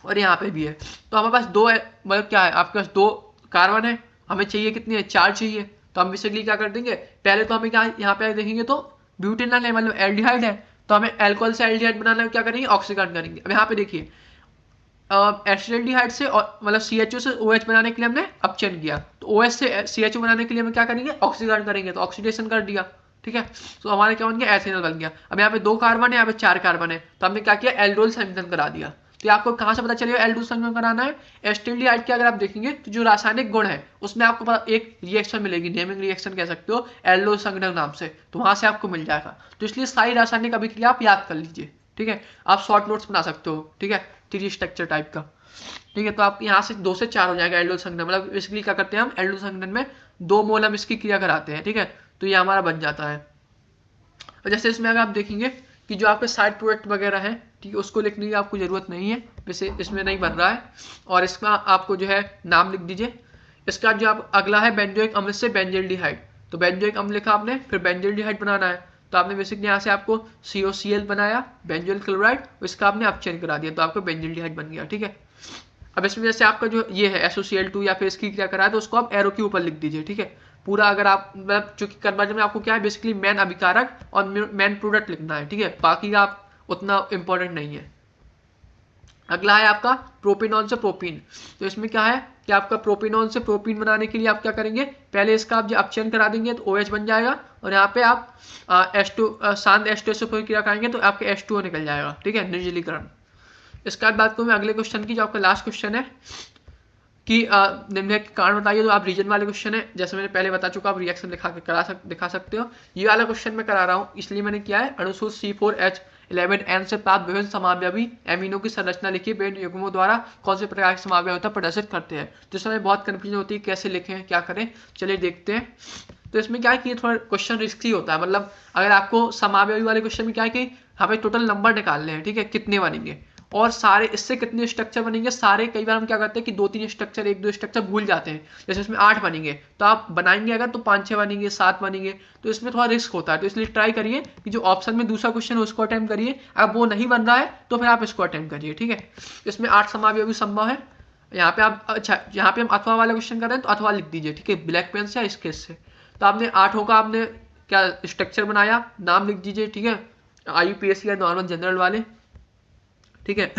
और यहाँ पे भी है। तो हमारे पास दो है, मतलब क्या है, आपके पास 2 कार्बन है, हमें चाहिए कितनी है, 4 चाहिए। तो हम बेसिकली क्या कर देंगे, पहले तो हमें क्या यहाँ पे देखेंगे तो ब्यूटेनॉल है मतलब एल्डिहाइड है, तो हमें अल्कोहल से एल्डिहाइड बनाना है, क्या करेंगे, ऑक्सीकरण करेंगे। अब यहाँ पे देखिए एसिटाल्डिहाइड से मतलब CHO से OH बनाने के लिए हमने अपचयन किया, तो OH से CHO बनाने के लिए हम क्या करेंगे, ऑक्सीकरण करेंगे, तो ऑक्सीडेशन कर दिया, ठीक है। तो हमारे क्या बन गया, एथेनॉल बन गया। अब यहाँ पे 2 कार्बन है, यहाँ पे 4 कार्बन है, तो हमने क्या किया, एल्डोल संयोजन करा दिया। तो आपको कहाँ से पता चलेगा एल्डोल संयोजन कराना है, एसिटाल्डिहाइड के अगर आप देखेंगे तो जो रासायनिक गुण है उसमें आपको एक रिएक्शन मिलेगी, नेमिंग रिएक्शन कह सकते हो, एल्डोल संघटन नाम से, तो वहां से आपको मिल जाएगा। तो इसलिए सारी रासायनिक अभिक्रिया आप याद कर लीजिए, ठीक है। आप शॉर्ट नोट्स बना सकते हो, ठीक है, 3 स्ट्रक्चर टाइप का, ठीक है। तो आप यहाँ से 2 से 4 हो जाएगा एल्डोल संघटन, मतलब बेसिकली क्या करते हैं हम, एल्डोल संघटन में 2 मोल हम इसकी क्रिया कराते हैं, ठीक है। तो ये हमारा बन जाता है। और जैसे इसमें अगर आप देखेंगे कि जो आपके साइड प्रोडक्ट वगैरह है, ठीक है, उसको लिखने की आपको जरूरत नहीं है, वैसे इसमें नहीं बन रहा है। और इसका आपको जो है नाम लिख दीजिए। इसका जो आप अगला है बेंजोइक अम्ल से बेंजल्डिहाइड, तो बेंजोइक अम्ल लिखा आपने, फिर बेंजल्डिहाइड बनाना है, तो आपने बेसिकली यहाँ से आपको COCl बनाया, बेंजोइल क्लोराइड, इसका आपने अपचयन करा दिया, तो आपको बेंजल्डिहाइड बन गया, ठीक है। अब इसमें जैसे आपका जो ये है SOCl2 या फिर इसकी क्या करा है, तो उसको आप एरो के ऊपर लिख दीजिए, ठीक है। पूरा अगर आप मतलब चूंकि कन्वर्जन में आपको क्या है, बेसिकली मेन अभिकारक और मेन प्रोडक्ट लिखना है, ठीक है, बाकी का आप उतना इंपॉर्टेंट नहीं है। अगला है आपका प्रोपिनॉन से प्रोपीन, तो इसमें क्या है कि आपका प्रोपिनॉन से प्रोपीन बनाने के लिए आप क्या करेंगे, पहले इसका आप जो अपचयन करा देंगे तो OH बन जाएगा, और यहाँ पे आप शांत H2 से क्रिया कराएंगे तो आपके H2O निकल जाएगा, ठीक है, निर्जलीकरण। इसके बाद बात करूँ मैं अगले क्वेश्चन की, जो आपका लास्ट क्वेश्चन है कि निम्नलिखित कारण बताइए। तो आप रीजन वाले क्वेश्चन है, जैसे मैंने पहले बता चुका, आप रिएक्शन दिखा सकते हो। ये वाला क्वेश्चन मैं करा रहा हूँ इसलिए मैंने किया है, अणुसूत्र C4H11N से प्राप्त विभिन्न समावयवी एमिनो की संरचना लिखिए, विभिन्न युग्मों द्वारा कौन से प्रकार की समावयवता प्रदर्शित करते हैं। तो इस समय बहुत कंफ्यूजन होती है कैसे लिखें, क्या करें, चलिए देखते हैं। तो इसमें क्या है कि थोड़ा क्वेश्चन रिस्की होता है, मतलब अगर आपको समावयवी वाले क्वेश्चन में क्या है कि हमें टोटल नंबर निकालने हैं, ठीक है, कितने बनेंगे और सारे इससे कितने स्ट्रक्चर बनेंगे सारे। कई बार हम क्या करते हैं कि 2-3 स्ट्रक्चर 1-2 स्ट्रक्चर भूल जाते हैं, जैसे इसमें 8 बनेंगे, तो आप बनाएंगे अगर तो 5-6 बनेंगे, 7 बनेंगे, तो इसमें थोड़ा रिस्क होता है। तो इसलिए ट्राई करिए कि जो ऑप्शन में दूसरा क्वेश्चन है उसको अटेम्प्ट करिए, अगर वो नहीं बन रहा है तो फिर आप इसको अटेम्प्ट करिए, ठीक है। इसमें 8 समावयवी संभव है। यहाँ पे आप अच्छा, यहाँ पे हम अथवा वाला क्वेश्चन कर रहे हैं तो अथवा लिख दीजिए, ठीक है, ब्लैक पेन से या स्केच से। तो आपने 8 का आपने क्या स्ट्रक्चर बनाया, नाम लिख दीजिए, ठीक है, IUPAC या नॉर्मल जनरल वाले, ठीक है।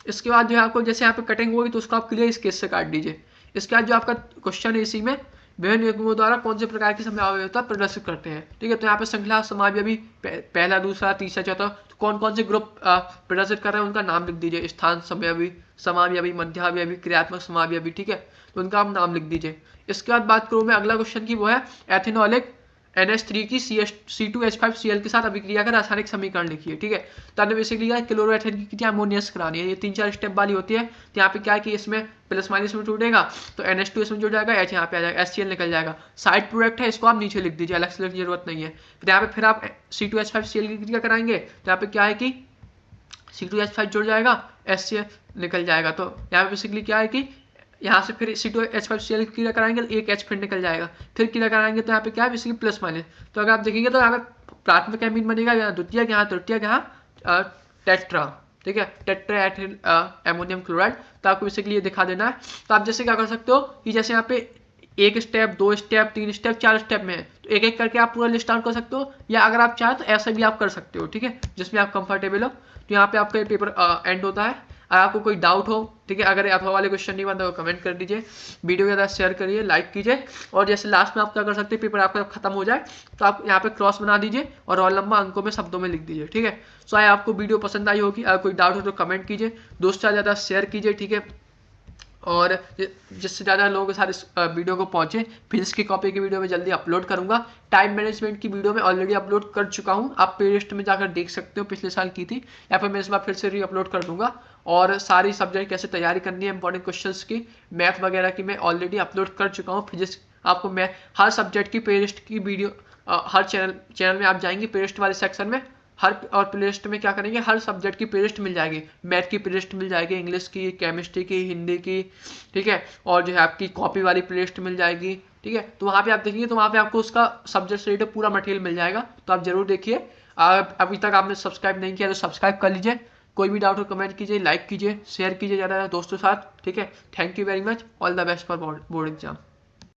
इसके बाद जो है आपको जैसे यहाँ पे कटिंग होगी तो उसको आप क्लियर स्केच से काट दीजिए। इसके बाद जो आपका क्वेश्चन है इसी में विभिन्न युग्मों द्वारा कौन से प्रकार की समयावयवता प्रदर्शित करते हैं, ठीक है। तो यहाँ पे श्रृंखला समावयवी पहला, दूसरा, तीसरा, चौथा, तो कौन कौन से ग्रुप प्रदर्शित कर रहे हैं उनका नाम लिख दीजिए। स्थान समयावयवी, समावयवी, मध्यावयवी, क्रियात्मक समावयवी, ठीक है, तो उनका आप नाम लिख दीजिए। इसके बाद बात करूँ मैं अगला क्वेश्चन की, वो है एथेनॉलिक NH3 की C2H5Cl के साथ अभिक्रिया का रासायनिक समीकरण लिखिए, ठीक है। तो आपने बेसिकली क्या है, क्लोरोएथेन की कितनी अमोनियस करानी है, ये 3-4 स्टेप वाली होती है। तो यहाँ पे क्या है कि इसमें प्लस माइनस में टूटेगा तो NH2 इसमें जुड़ जाएगा, H यहाँ पे आ जाएगा, HCl निकल जाएगा। साइड प्रोडक्ट है, इसको आप नीचे लिख दीजिए, अलग से लिखने की जरूरत नहीं है। फिर यहाँ पे फिर आप C2H5Cl की क्रिया कराएंगे तो यहाँ पे क्या है कि C2H5 जुड़ जाएगा, HCl निकल जाएगा। तो यहाँ पे बेसिकली क्या है कि यहाँ से फिर C2H5Cl क्रिया कराएंगे तो एक H फिर निकल जाएगा, फिर क्रिया कराएंगे तो यहाँ पे क्या है बेसिकली प्लस माइनस। तो अगर आप देखेंगे तो यहाँ पे प्राथमिक एमीन बनेगा, यहाँ द्वितीयक, यहाँ तृतीयक, यहाँ टेट्रा, ठीक है, टेट्रा एमोनियम क्लोराइड। तो आपको बेसिकली ये दिखा देना है। तो आप जैसे क्या कर सकते हो कि जैसे यहाँ पे 1 स्टेप, 2 स्टेप, 3 स्टेप, 4 स्टेप में है तो एक एक करके आप पूरा लिस्ट आउट कर सकते हो, या अगर आप चाहें तो ऐसा भी आप कर सकते हो, ठीक है, जिसमें आप कंफर्टेबल हो। तो यहाँ पे आपका ये पेपर एंड होता है। अगर आपको कोई डाउट हो, ठीक है, अगर आप वाले क्वेश्चन नहीं बनता तो कमेंट कर दीजिए, वीडियो के साथ शेयर करिए, लाइक कीजिए। और जैसे लास्ट में आप क्या कर सकते हैं, पेपर आपका खत्म हो जाए तो आप यहाँ पे क्रॉस बना दीजिए और रोल नंबर अंकों में शब्दों में लिख दीजिए, ठीक है। सो आए आपको वीडियो पसंद आई होगी, अगर कोई डाउट हो तो कमेंट कीजिए, दोस्तों से ज़्यादा शेयर कीजिए, ठीक है, और जिससे ज़्यादा लोगों के साथ इस वीडियो को पहुंचे। फिजिक्स की कॉपी की वीडियो में जल्दी अपलोड करूंगा। टाइम मैनेजमेंट की वीडियो में ऑलरेडी अपलोड कर चुका हूं, आप प्लेलिस्ट में जाकर देख सकते हो, पिछले साल की थी, या फिर मैं इस बार फिर से री अपलोड कर दूंगा। और सारी सब्जेक्ट कैसे तैयारी करनी है, इंपॉर्टेंट क्वेश्चंस की, मैथ वगैरह की मैं ऑलरेडी अपलोड कर चुका हूँ। फिजिक्स आपको मैं हर सब्जेक्ट की प्लेलिस्ट की वीडियो हर चैनल में आप जाएंगे प्लेलिस्ट वाले सेक्शन में, हर और प्लेलिस्ट में क्या करेंगे, हर सब्जेक्ट की प्लेलिस्ट मिल जाएगी, मैथ की प्लेलिस्ट मिल जाएगी, इंग्लिश की, केमिस्ट्री की, हिंदी की, ठीक है, और जो है आपकी कॉपी वाली प्लेलिस्ट मिल जाएगी, ठीक है। तो वहाँ पे आप देखेंगे तो वहाँ पे आपको उसका सब्जेक्ट से रिलेटेड पूरा मटेरियल मिल जाएगा, तो आप जरूर देखिए। अभी तक आपने सब्सक्राइब नहीं किया तो सब्सक्राइब कर लीजिए। कोई भी डाउट हो कमेंट कीजिए, लाइक कीजिए, शेयर कीजिए ज़्यादा दोस्तों के साथ, ठीक है। Thank you very much, all the best for board exam.